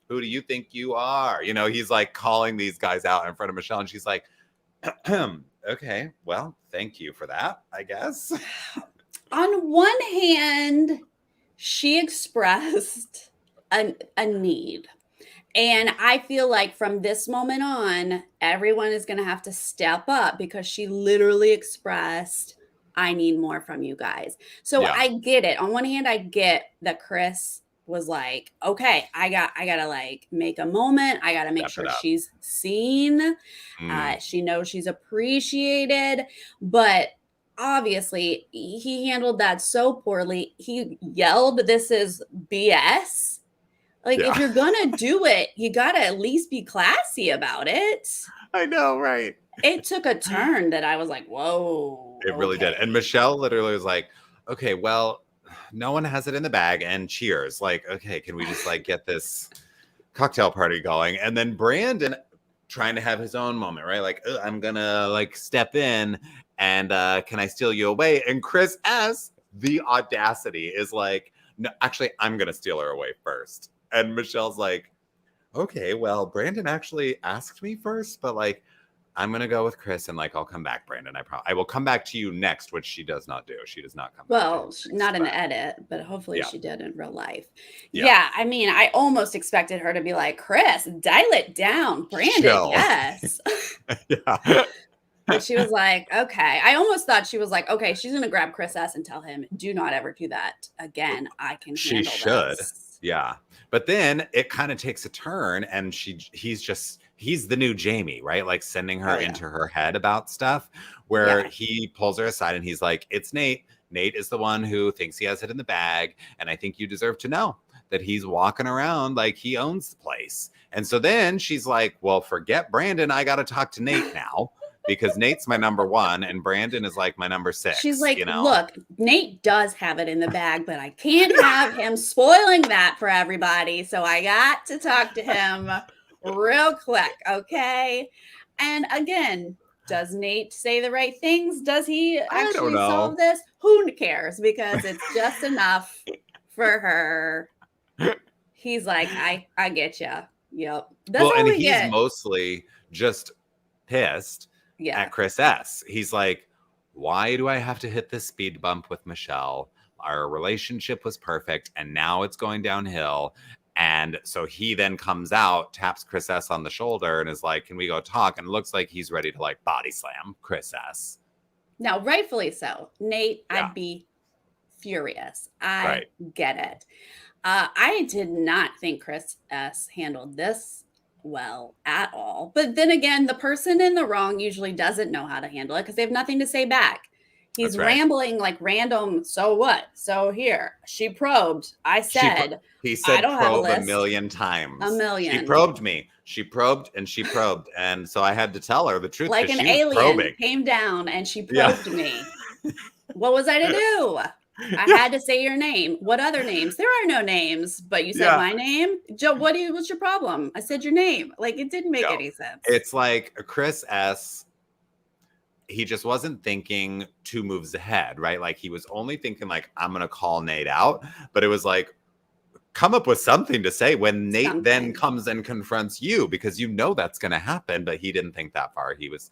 Speaker 2: who do you think you are? You know, he's like calling these guys out in front of Michelle. And she's like, okay, well, thank you for that, I guess.
Speaker 1: On one hand, she expressed a need. And I feel like from this moment on, everyone is going to have to step up because she literally expressed, I need more from you guys. So I get it. On one hand, I get that Chris was like, okay, I gotta like make a moment. I gotta make sure she's seen. She knows she's appreciated, but obviously he handled that so poorly. He yelled, this is BS. Like if you're gonna do it, you gotta at least be classy about it.
Speaker 2: I know, right?
Speaker 1: It took a turn that I was like, whoa.
Speaker 2: It really did. And Michelle literally was like, okay, well, no one has it in the bag and cheers. Like, okay, can we just like get this cocktail party going? And then Brandon trying to have his own moment, right? Like, I'm gonna like step in and can I steal you away? And Chris S, the audacity is like, no, actually, I'm gonna steal her away first. And Michelle's like, okay, well, Brandon actually asked me first, but like, I'm going to go with Chris and like, I'll come back, Brandon. I will come back to you next, which she does not do. She does not come back.
Speaker 1: Well, not in the edit, but hopefully she did in real life. Yeah. I mean, I almost expected her to be like, Chris, dial it down. Brandon, yes. But she was like, okay. I almost thought she was like, okay, she's going to grab Chris S and tell him, do not ever do that again. I can handle this. She should.
Speaker 2: Yeah. But then it kind of takes a turn and he's the new Jamie, right? Like sending her into her head about stuff where he pulls her aside and he's like, it's Nate. Nate is the one who thinks he has it in the bag. And I think you deserve to know that he's walking around like he owns the place. And so then she's like, well, forget Brandon. I got to talk to Nate now because Nate's my number one and Brandon is like my number 6.
Speaker 1: She's like, look, Nate does have it in the bag, but I can't have him spoiling that for everybody. So I got to talk to him real quick. Okay. And again, Does Nate say the right things? Does he
Speaker 2: I don't
Speaker 1: actually
Speaker 2: know.
Speaker 1: solve this? Who cares? Because it's just enough for her. He's like, I get you. Yep. That's
Speaker 2: Well,
Speaker 1: all
Speaker 2: and
Speaker 1: we
Speaker 2: he's
Speaker 1: get.
Speaker 2: mostly just pissed
Speaker 1: Yeah.
Speaker 2: at Chris S. He's like, why do I have to hit this speed bump with Michelle? Our relationship was perfect, and now it's going downhill. And so he then comes out, taps Chris S on the shoulder, and is like, can we go talk? And it looks like he's ready to like body slam Chris S.
Speaker 1: Now, rightfully so. Nate,
Speaker 2: Yeah.
Speaker 1: I'd be furious. I
Speaker 2: Right.
Speaker 1: get it. I did not think Chris S handled this well at all. But then again, the person in the wrong usually doesn't know how to handle it because they have nothing to say back. He's
Speaker 2: That's right.
Speaker 1: rambling like random. So what? So here, she probed. I said,
Speaker 2: He said
Speaker 1: I don't have a
Speaker 2: probe a
Speaker 1: list.
Speaker 2: million times.
Speaker 1: A million.
Speaker 2: She probed me. She probed and she probed. And so I had to tell her the truth.
Speaker 1: Like
Speaker 2: 'cause
Speaker 1: an
Speaker 2: she was
Speaker 1: alien
Speaker 2: probing.
Speaker 1: came down and she
Speaker 2: Yeah.
Speaker 1: probed me. What was I to do? I had to say your name. What other names? There are no names, but you said my name. Joe, what's your problem? I said your name. Like, it didn't make any sense.
Speaker 2: It's like Chris S. He just wasn't thinking 2 moves ahead, right? Like he was only thinking like, I'm going to call Nate out. But it was like, come up with something to say when Nate then comes and confronts you, because you know that's going to happen. But he didn't think that far. He was,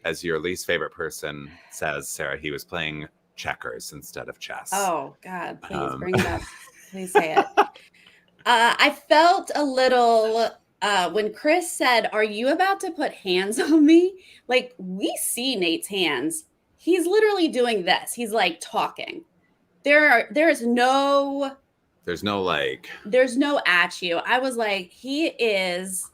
Speaker 2: as your least favorite person says, Sarah, he was playing checkers instead of chess.
Speaker 1: Oh, God, please bring it up. Please say it. I felt a little when Chris said, are you about to put hands on me? Like, we see Nate's hands. He's literally doing this. He's like talking. There's no at you. I was like, he is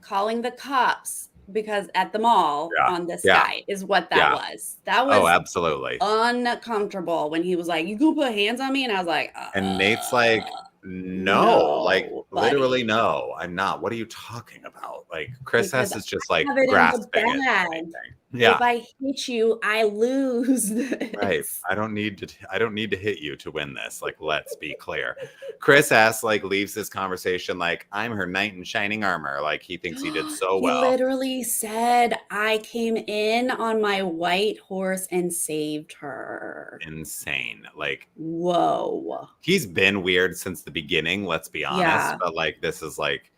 Speaker 1: calling the cops because at the mall on this guy is what that was. That was
Speaker 2: absolutely
Speaker 1: uncomfortable when he was like, you gonna put hands on me? And I was like,
Speaker 2: and Nate's like, no, like buddy. Literally no, I'm not. What are you talking about? Like Chris S is just like grasping it. Yeah.
Speaker 1: If I hit you, I lose this.
Speaker 2: Right. I don't need to hit you to win this. Like, let's be clear. Chris S like leaves this conversation like, I'm her knight in shining armor. Like he thinks he did so well.
Speaker 1: He literally said, I came in on my white horse and saved her.
Speaker 2: Insane. Like,
Speaker 1: whoa.
Speaker 2: He's been weird since the beginning, let's be honest. Yeah. But like this is like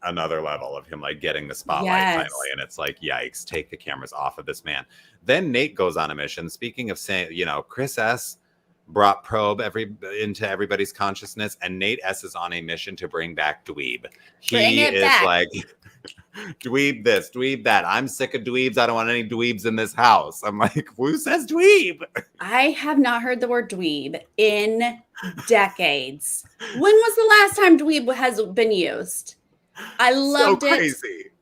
Speaker 2: another level of him like getting the spotlight finally, and it's like, yikes, take the cameras off of this man. Then Nate goes on a mission. Speaking of saying, Chris S brought probe into everybody's consciousness, and Nate S is on a mission to bring back dweeb. He is back. Like dweeb this, dweeb that. I'm sick of dweebs. I don't want any dweebs in this house. I'm like, who says dweeb?
Speaker 1: I have not heard the word dweeb in decades. When was the last time dweeb has been used? I loved it.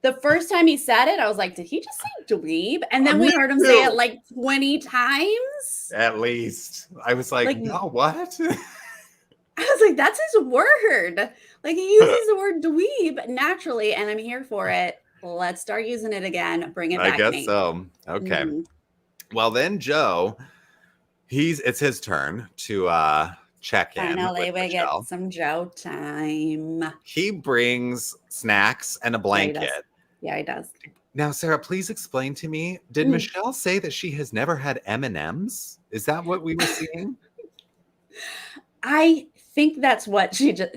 Speaker 1: The first time he said it, I was like, did he just say dweeb? And then we heard him say it like 20 times.
Speaker 2: At least. I was like no, what?
Speaker 1: I was like, that's his word. Like he uses the word dweeb naturally, and I'm here for it. Let's start using it again. Bring it back.
Speaker 2: I guess so. Okay. Well, then Joe, it's his turn to check in.
Speaker 1: Finally, we get some Joe time.
Speaker 2: He brings snacks and a blanket.
Speaker 1: Yeah, he does.
Speaker 2: Now, Sarah, please explain to me, did Michelle say that she has never had M&Ms? Is that what we were seeing?
Speaker 1: I think that's what she just...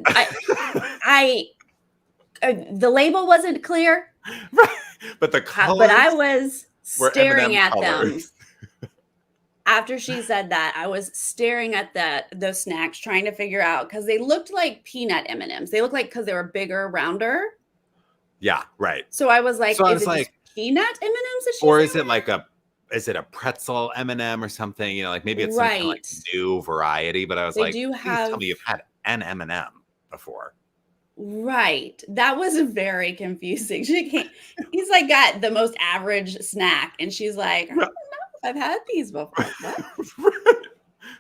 Speaker 1: the label wasn't clear.
Speaker 2: Right. But the colors...
Speaker 1: But I was staring at them. After she said that, I was staring at those snacks, trying to figure out, because they looked like peanut M&Ms. They looked like, because they were bigger, rounder.
Speaker 2: Yeah, right.
Speaker 1: So I was like, is it like peanut M&Ms?
Speaker 2: Or is it like is it a pretzel M&M or something? Like maybe it's some kind of like new variety. But I was like, please tell me you've had an M&M before.
Speaker 1: Right. That was very confusing. He's like got the most average snack, and she's like, I don't know if I've had these before. What?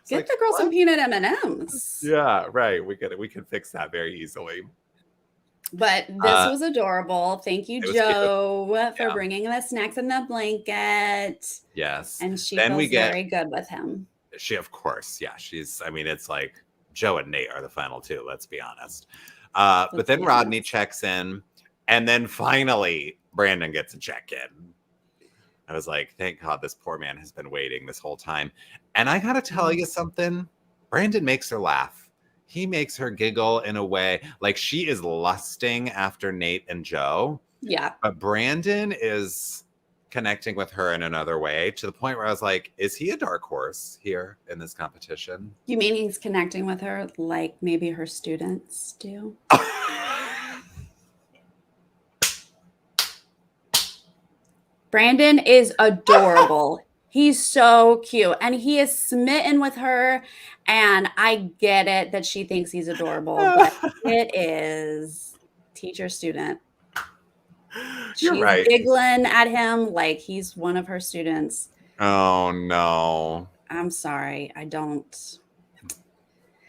Speaker 1: Get the girl some peanut M&Ms.
Speaker 2: Yeah, right. We could fix that very easily.
Speaker 1: But this was adorable. Thank you, Joe, for bringing the snacks and the blanket.
Speaker 2: Yes.
Speaker 1: And she feels very good with him.
Speaker 2: She, of course. Yeah. It's like Joe and Nate are the final two. Let's be honest. But then Rodney checks in, and then finally Brandon gets a check in. I was like, thank God this poor man has been waiting this whole time. And I gotta tell you something. Brandon makes her laugh. He makes her giggle in a way like she is lusting after Nate and Joe.
Speaker 1: Yeah.
Speaker 2: But Brandon is connecting with her in another way, to the point where I was like, is he a dark horse here in this competition?
Speaker 1: You mean he's connecting with her like maybe her students do? Brandon is adorable. He's so cute, and he is smitten with her, and I get it that she thinks he's adorable, but it is teacher student.
Speaker 2: You're
Speaker 1: She's
Speaker 2: right.
Speaker 1: giggling at him like he's one of her students.
Speaker 2: Oh no.
Speaker 1: I'm sorry, I don't.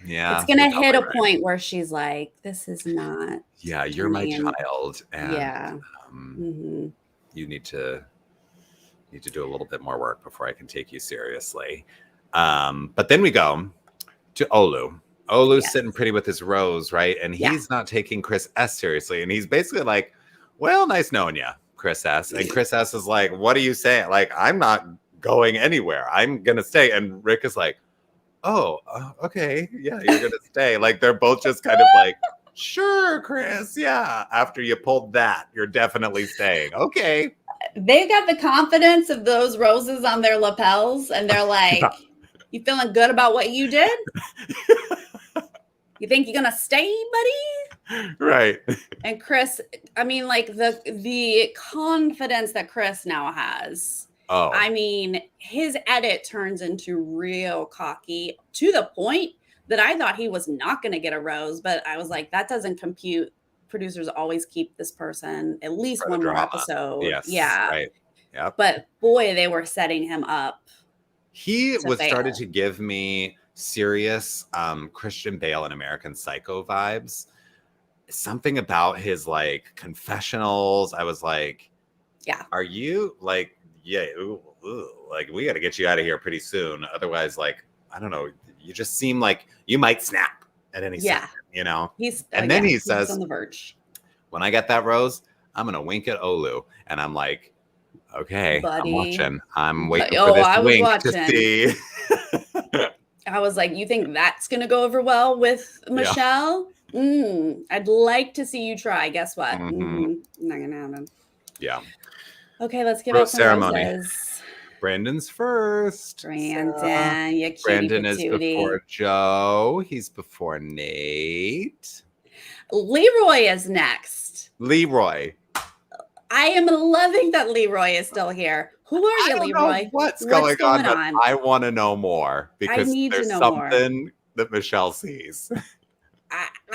Speaker 2: Yeah.
Speaker 1: It's gonna hit a
Speaker 2: right.
Speaker 1: point where she's like, "This is not."
Speaker 2: Yeah, you're my
Speaker 1: Kenny and-
Speaker 2: child, and
Speaker 1: Yeah. Mhm.
Speaker 2: you need to do a little bit more work before I can take you seriously. But then we go to Olu. Olu's sitting pretty with his rose, right? And he's not taking Chris S seriously, and he's basically like, well, nice knowing you, Chris S. And Chris S is like, what are you saying? Like, I'm not going anywhere. I'm going to stay. And Rick is like, oh, okay. Yeah, you're going to stay. Like, they're both just kind of like, sure, Chris. Yeah. After you pulled that, you're definitely staying. Okay.
Speaker 1: They got the confidence of those roses on their lapels, and they're like, you feeling good about what you did? You think you're going to stay, buddy?
Speaker 2: Right.
Speaker 1: And Chris, I mean, like the confidence that Chris now has.
Speaker 2: Oh,
Speaker 1: I mean, his edit turns into real cocky to the point that I thought he was not going to get a rose, but I was like, that doesn't compute. Producers always keep this person at least one more episode.
Speaker 2: Yes.
Speaker 1: Yeah.
Speaker 2: Right. Yeah.
Speaker 1: But boy, they were setting him up.
Speaker 2: He was started to give me serious Christian Bale and American Psycho vibes. Something about his like confessionals. I was like,
Speaker 1: yeah,
Speaker 2: are you like, yeah, ooh, like we got to get you out of here pretty soon. Otherwise, like, I don't know, you just seem like you might snap at any second, you know? And then he says,
Speaker 1: on the verge.
Speaker 2: When I get that rose, I'm going to wink at Olu. And I'm like, okay,
Speaker 1: buddy,
Speaker 2: I'm watching. I'm waiting for this wink to see.
Speaker 1: I was like, you think that's going to go over well with Michelle? Yeah. I'd like to see you try. Guess what? Not going to happen.
Speaker 2: Yeah.
Speaker 1: Okay, let's give out some ceremony. Roses.
Speaker 2: Brandon's first.
Speaker 1: Brandon, you cutie
Speaker 2: Brandon is
Speaker 1: patootie.
Speaker 2: before Joe. He's before Nate.
Speaker 1: Leroy is next.
Speaker 2: Leroy.
Speaker 1: I am loving that Leroy is still here. Who are you, Leroy?
Speaker 2: What's going on? I want to know more because there's something that Michelle sees.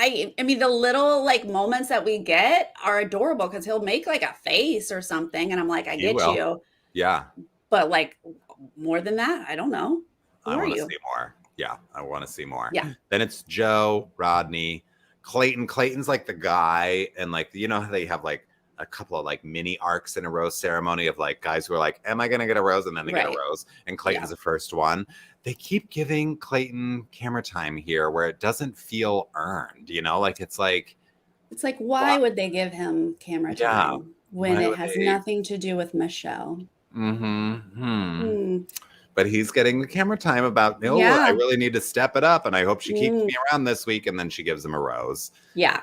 Speaker 1: I mean, the little like moments that we get are adorable because he'll make like a face or something, and I'm like, I get you.
Speaker 2: Yeah.
Speaker 1: But like more than that, I don't know.
Speaker 2: I want to see more. Yeah, I want to see more.
Speaker 1: Yeah.
Speaker 2: Then it's Joe, Rodney, Clayton. Clayton's like the guy, and like you know how they have like a couple of like mini arcs in a rose ceremony of like guys who are like, am I gonna get a rose? And then they get a rose. And Clayton's the first one. They keep giving Clayton camera time here where it doesn't feel earned, you know, like it's like
Speaker 1: why would they give him camera time when it has nothing to do with Michelle?
Speaker 2: But he's getting the camera time about, I really need to step it up, and I hope she keeps me around this week. And then she gives him a rose.
Speaker 1: Yeah.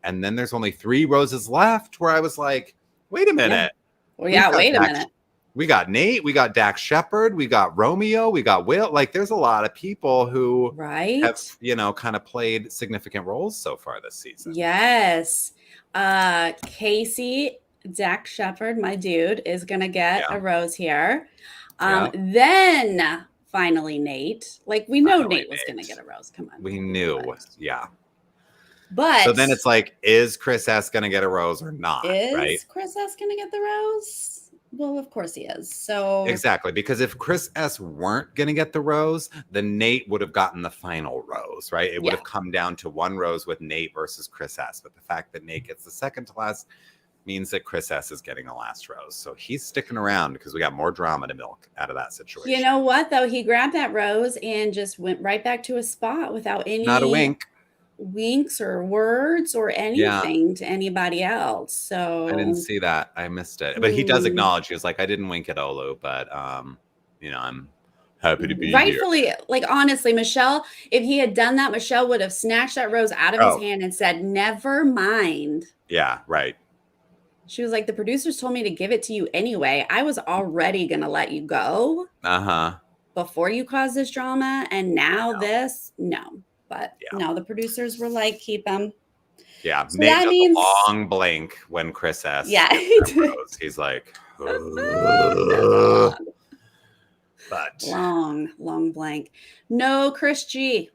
Speaker 2: And then there's only 3 roses left where I was like, wait a minute.
Speaker 1: Yeah. Well, wait a minute.
Speaker 2: We got Nate, we got Dax Shepard, we got Romeo, we got Will. Like there's a lot of people who have, kind of played significant roles so far this season.
Speaker 1: Yes. Casey, Dax Shepard, my dude, is going to get a rose here. Then finally Nate. Like we know Nate was going to get a rose. Come on.
Speaker 2: We knew. Yeah.
Speaker 1: But
Speaker 2: so then it's like, is Chris S going to get a rose or not?
Speaker 1: Is Chris S going to get the rose? Well, of course he is. So
Speaker 2: exactly, because if Chris S weren't going to get the rose, then Nate would have gotten the final rose, right? It would have come down to 1 rose with Nate versus Chris S. But the fact that Nate gets the second to last means that Chris S is getting the last rose. So he's sticking around because we got more drama to milk out of that situation.
Speaker 1: You know what, though? He grabbed that rose and just went right back to his spot without any...
Speaker 2: Not a wink.
Speaker 1: winks or words or
Speaker 2: Yeah.
Speaker 1: anything to anybody else.
Speaker 2: I didn't
Speaker 1: So
Speaker 2: see that. I missed it. But he does
Speaker 1: mm,
Speaker 2: acknowledge, he was like, I didn't wink at Olu, but I'm happy to be here.
Speaker 1: rightfully, like honestly, Michelle, if he had done that, Michelle would have snatched that rose out of his
Speaker 2: Oh,
Speaker 1: hand and said, "Never mind."
Speaker 2: yeah, right.
Speaker 1: She was like, "The producers told me to give it to you anyway. I was already gonna let you go
Speaker 2: Uh-huh.
Speaker 1: before you caused this drama, and now
Speaker 2: Yeah.
Speaker 1: this, no." But
Speaker 2: Yeah.
Speaker 1: no, the producers were like, "Keep him."
Speaker 2: Yeah.
Speaker 1: So
Speaker 2: Nate
Speaker 1: that
Speaker 2: does a
Speaker 1: means,
Speaker 2: long blank when Chris S
Speaker 1: yeah,
Speaker 2: gives
Speaker 1: he
Speaker 2: that
Speaker 1: did.
Speaker 2: rose. He's like,
Speaker 1: No,
Speaker 2: "Ugh." But
Speaker 1: long blank. No Chris G.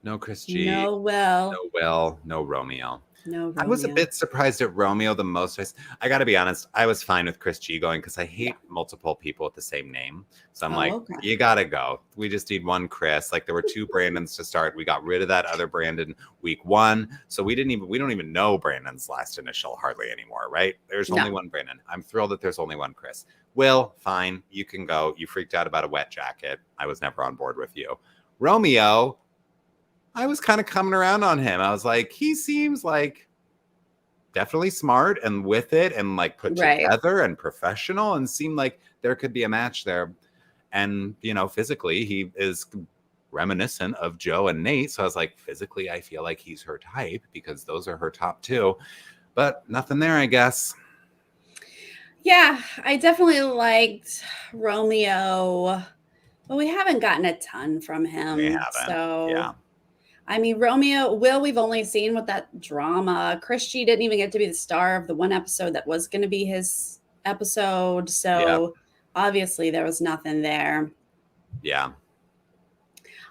Speaker 2: no Chris G,
Speaker 1: No Will.
Speaker 2: no Will, no Romeo.
Speaker 1: No
Speaker 2: I was a
Speaker 1: Romeo.
Speaker 2: bit surprised at Romeo the most. I got to be honest, I was fine with Chris G going because I
Speaker 1: Yeah.
Speaker 2: hate multiple people with the same name. So I'm
Speaker 1: Oh,
Speaker 2: like,
Speaker 1: okay.
Speaker 2: you got to go. We just need one Chris. Like there were two Brandons to start. We got rid of that other Brandon week 1. So we don't even know Brandon's last initial hardly anymore, right? There's only
Speaker 1: No.
Speaker 2: one Brandon. I'm thrilled that there's only one Chris. Will, fine. You can go. You freaked out about a wet jacket. I was never on board with you. Romeo, I was kind of coming around on him. I was like, he seems like definitely smart and with it and like put
Speaker 1: Right.
Speaker 2: together and professional and seemed like there could be a match there. And, physically, he is reminiscent of Joe and Nate. So I was like, physically, I feel like he's her type because those are her top 2. But nothing there, I guess.
Speaker 1: Yeah, I definitely liked Romeo, but we haven't gotten a ton from
Speaker 2: We
Speaker 1: him.
Speaker 2: haven't.
Speaker 1: So,
Speaker 2: Yeah.
Speaker 1: I mean, Will, we've only seen with that drama. Chris G didn't even get to be the star of the one episode that was going to be his episode. So, obviously, there was nothing there.
Speaker 2: Yeah.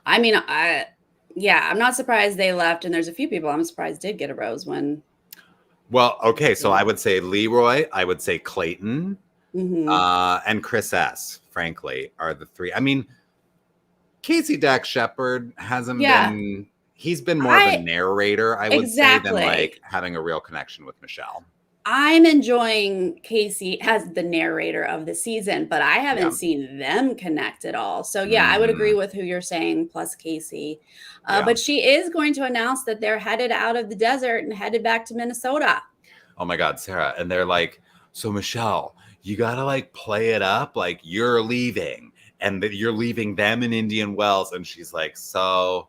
Speaker 1: I mean, I'm not surprised they left. And there's a few people I'm surprised did get a rose when.
Speaker 2: Well, okay. So I would say Leroy, I would say Clayton,
Speaker 1: Mhm.
Speaker 2: and Chris S, frankly, are the 3. I mean, Casey Dax Shepard hasn't been, he's been more of a narrator, I would say, than like having a real connection with Michelle.
Speaker 1: I'm enjoying Casey as the narrator of the season, but I haven't seen them connect at all. So yeah, I would agree with who you're saying, plus Casey. But she is going to announce that they're headed out of the desert and headed back to Minnesota.
Speaker 2: Oh my God, Sarah. And they're like, so Michelle, you got to like play it up like you're leaving and that you're leaving them in Indian Wells. And she's like, so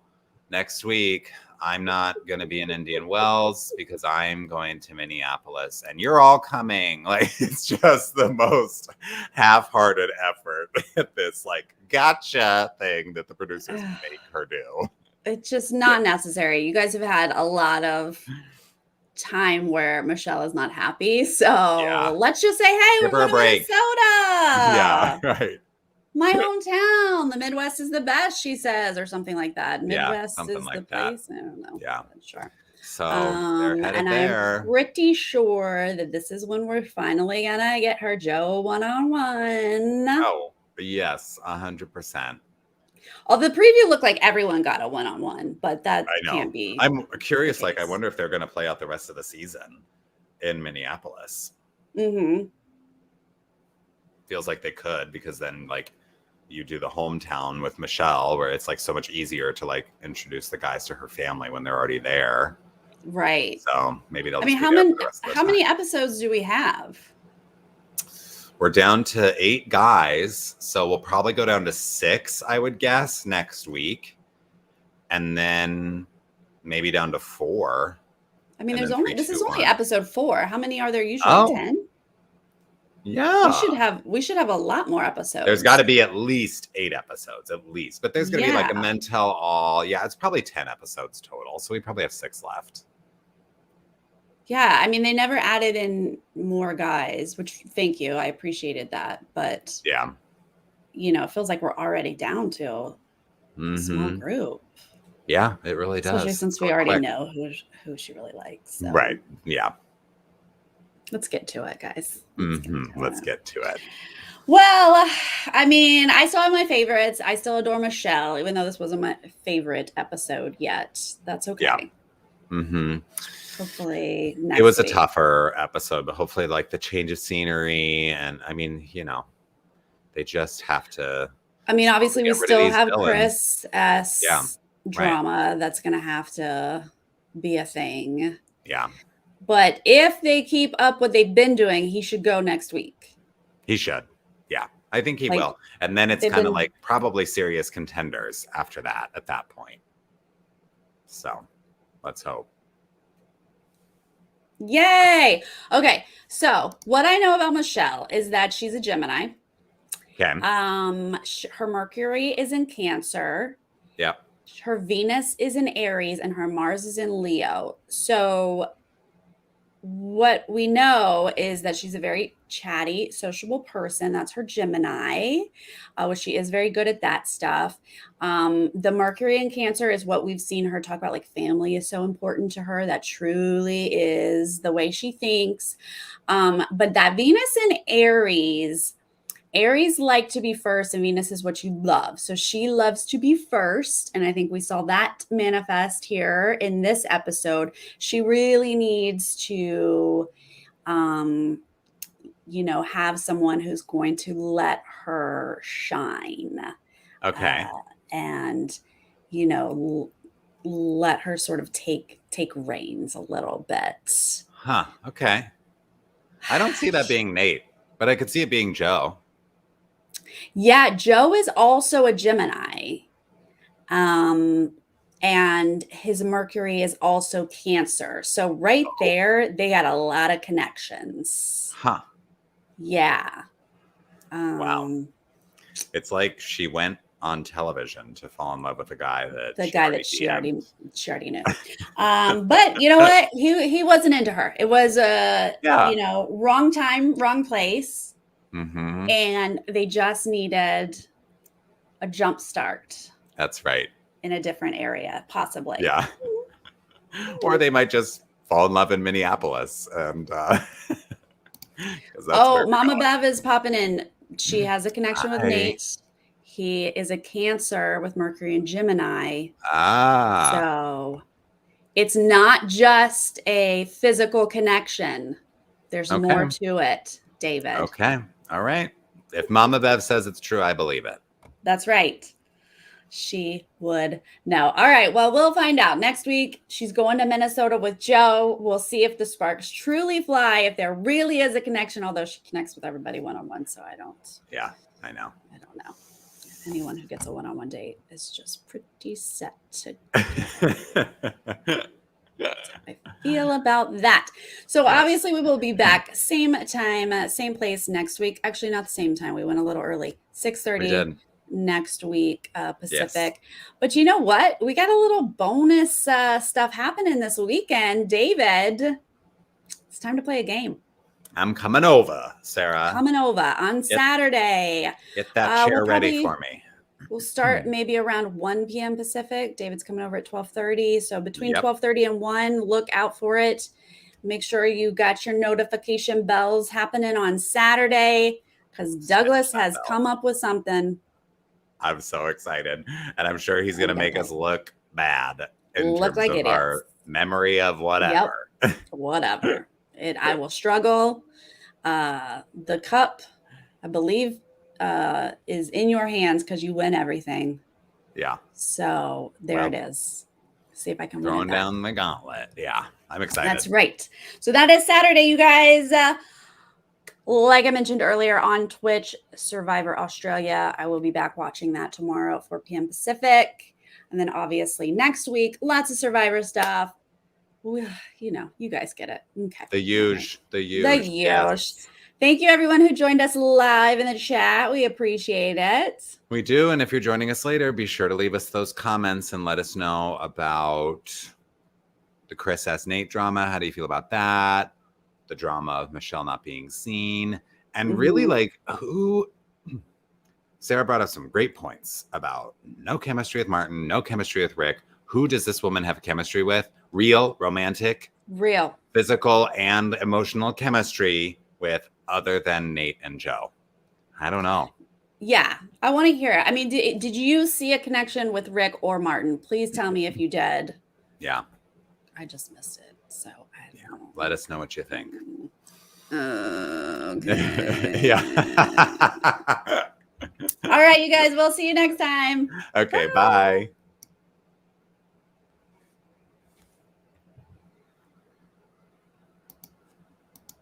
Speaker 2: next week, I'm not going to be in Indian Wells because I'm going to Minneapolis and you're all coming. Like, it's just the most half-hearted effort at this, like, gotcha thing that the producers make her do.
Speaker 1: It's just not necessary. You guys have had a lot of time where Michelle is not happy. So let's just say, hey,
Speaker 2: give
Speaker 1: we're
Speaker 2: her a
Speaker 1: going to
Speaker 2: break.
Speaker 1: Minnesota.
Speaker 2: Yeah, right.
Speaker 1: My hometown, the Midwest is the best, she says, or something like that. Midwest is
Speaker 2: like
Speaker 1: the place. I don't know.
Speaker 2: Yeah,
Speaker 1: sure.
Speaker 2: So they're headed
Speaker 1: and
Speaker 2: there.
Speaker 1: I'm pretty sure that this is when we're finally gonna get her Joe one-on-one.
Speaker 2: Oh, yes, 100%.
Speaker 1: Oh, the preview looked like everyone got a one-on-one, but that can't be.
Speaker 2: I'm curious. Like, I wonder if they're going to play out the rest of the season in Minneapolis.
Speaker 1: Mm-hmm.
Speaker 2: Feels like they could because then, like, you do the hometown with Michelle, where it's like so much easier to like introduce the guys to her family when they're already there.
Speaker 1: Right.
Speaker 2: So maybe they'll.
Speaker 1: I mean, how many episodes do we have?
Speaker 2: We're down to 8 guys, so we'll probably go down to 6, I would guess, next week, and then maybe down to 4.
Speaker 1: I mean, this is only episode 4. How many are there usually? 10?
Speaker 2: Yeah.
Speaker 1: We should have a lot more episodes.
Speaker 2: There's got to be at least 8 episodes, at least. But there's going to be like a men tell all. Yeah, it's probably 10 episodes total. So we probably have 6 left.
Speaker 1: Yeah, I mean, they never added in more guys, which thank you. I appreciated that. But
Speaker 2: yeah,
Speaker 1: it feels like we're already down to a small group.
Speaker 2: Yeah, it really does.
Speaker 1: Especially since we already know who she really likes. So.
Speaker 2: Right. Yeah.
Speaker 1: Let's get to it, guys.
Speaker 2: Let's get to it.
Speaker 1: Well, I mean, I still have my favorites. I still adore Michelle, even though this wasn't my favorite episode yet. That's okay.
Speaker 2: Yeah.
Speaker 1: Hopefully next
Speaker 2: It was
Speaker 1: week.
Speaker 2: A tougher episode, but hopefully like the change of scenery and I mean, they just have to.
Speaker 1: I mean, obviously we still have Chris S.
Speaker 2: Yeah.
Speaker 1: drama that's going to have to be a thing.
Speaker 2: Yeah.
Speaker 1: But if they keep up what they've been doing, he should go next week.
Speaker 2: He should. Yeah. I think he
Speaker 1: Like,
Speaker 2: will. And then it's
Speaker 1: they've
Speaker 2: kind of
Speaker 1: been-
Speaker 2: like probably serious contenders after that, at that point. So let's hope.
Speaker 1: Yay! Okay, so what I know about Michelle is that she's a Gemini.
Speaker 2: Okay.
Speaker 1: Her Mercury is in Cancer.
Speaker 2: Yep.
Speaker 1: Her Venus is in Aries, and her Mars is in Leo. So what we know is that she's a very chatty, sociable person. That's her Gemini, which she is very good at that stuff. The Mercury in Cancer is what we've seen her talk about, like family is so important to her. That truly is the way she thinks. But that Venus in Aries like to be first, and Venus is what you love. So she loves to be first. And I think we saw that manifest here in this episode. She really needs to, have someone who's going to let her shine.
Speaker 2: Okay.
Speaker 1: And, let her sort of take reins a little bit.
Speaker 2: Huh. Okay. I don't see that being Nate, but I could see it being Joe.
Speaker 1: Yeah, Joe is also a Gemini. And his Mercury is also Cancer. So right there, they got a lot of connections.
Speaker 2: Huh.
Speaker 1: Yeah.
Speaker 2: Wow. It's like she went on television to fall in love with a guy that
Speaker 1: she already knew. But you know what? He wasn't into her. It was wrong time, wrong place.
Speaker 2: Mm-hmm.
Speaker 1: And they just needed a jump start.
Speaker 2: That's right.
Speaker 1: In a different area, possibly.
Speaker 2: Yeah. Or they might just fall in love in Minneapolis. And
Speaker 1: Mama Bev is popping in. She has a connection with Nate. He is a Cancer with Mercury and Gemini. So it's not just a physical connection. There's more to it, David.
Speaker 2: Okay. All right. If Mama Bev says it's true, I believe it.
Speaker 1: That's right. She would know. All right. Well, we'll find out. Next week, she's going to Minnesota with Joe. We'll see if the sparks truly fly, if there really is a connection, although she connects with everybody one-on-one, so I don't.
Speaker 2: Yeah, I know.
Speaker 1: I don't know. Anyone who gets a one-on-one date is just pretty set to That's how I feel about that. So obviously we will be back same time, same place next week. Actually, not the same time. We went a little early, 6:30 next week, Pacific. Yes. But you know what? We got a little bonus stuff happening this weekend. David, it's time to play a game.
Speaker 2: I'm coming over, Sarah.
Speaker 1: Coming over on Saturday.
Speaker 2: Get that chair ready for me.
Speaker 1: We'll start maybe around 1 p.m. Pacific. David's coming over at 12:30. So between 12:30 and 1, look out for it. Make sure you got your notification bells happening on Saturday because Douglas has come up with something.
Speaker 2: I'm so excited. And I'm sure he's going to make us look bad in terms
Speaker 1: like
Speaker 2: of our memory of whatever.
Speaker 1: Yep. Whatever. I will struggle. The cup, I believe, is in your hands because you win everything.
Speaker 2: Yeah.
Speaker 1: So there it is. See if I can win
Speaker 2: throwing down the gauntlet. Yeah, I'm excited.
Speaker 1: That's right. So that is Saturday, you guys. Like I mentioned earlier on Twitch, Survivor Australia. I will be back watching that tomorrow at 4 p.m. Pacific. And then obviously next week, lots of Survivor stuff. You guys get it. Okay.
Speaker 2: The huge. Yes.
Speaker 1: Thank you, everyone who joined us live in the chat. We appreciate it.
Speaker 2: We do. And if you're joining us later, be sure to leave us those comments and let us know about the Chris S. Nate drama. How do you feel about that? The drama of Michelle not being seen. And really, Sarah brought up some great points about no chemistry with Martin, no chemistry with Rick. Who does this woman have chemistry with? Real, romantic, physical, and emotional chemistry with other than Nate and Joe? I don't know.
Speaker 1: Yeah, I want to hear it. I mean, did you see a connection with Rick or Martin? Please tell me if you did.
Speaker 2: Yeah.
Speaker 1: I just missed it. So I don't know.
Speaker 2: Let us know what you think.
Speaker 1: Okay.
Speaker 2: Yeah.
Speaker 1: All right, you guys. We'll see you next time.
Speaker 2: Okay, bye.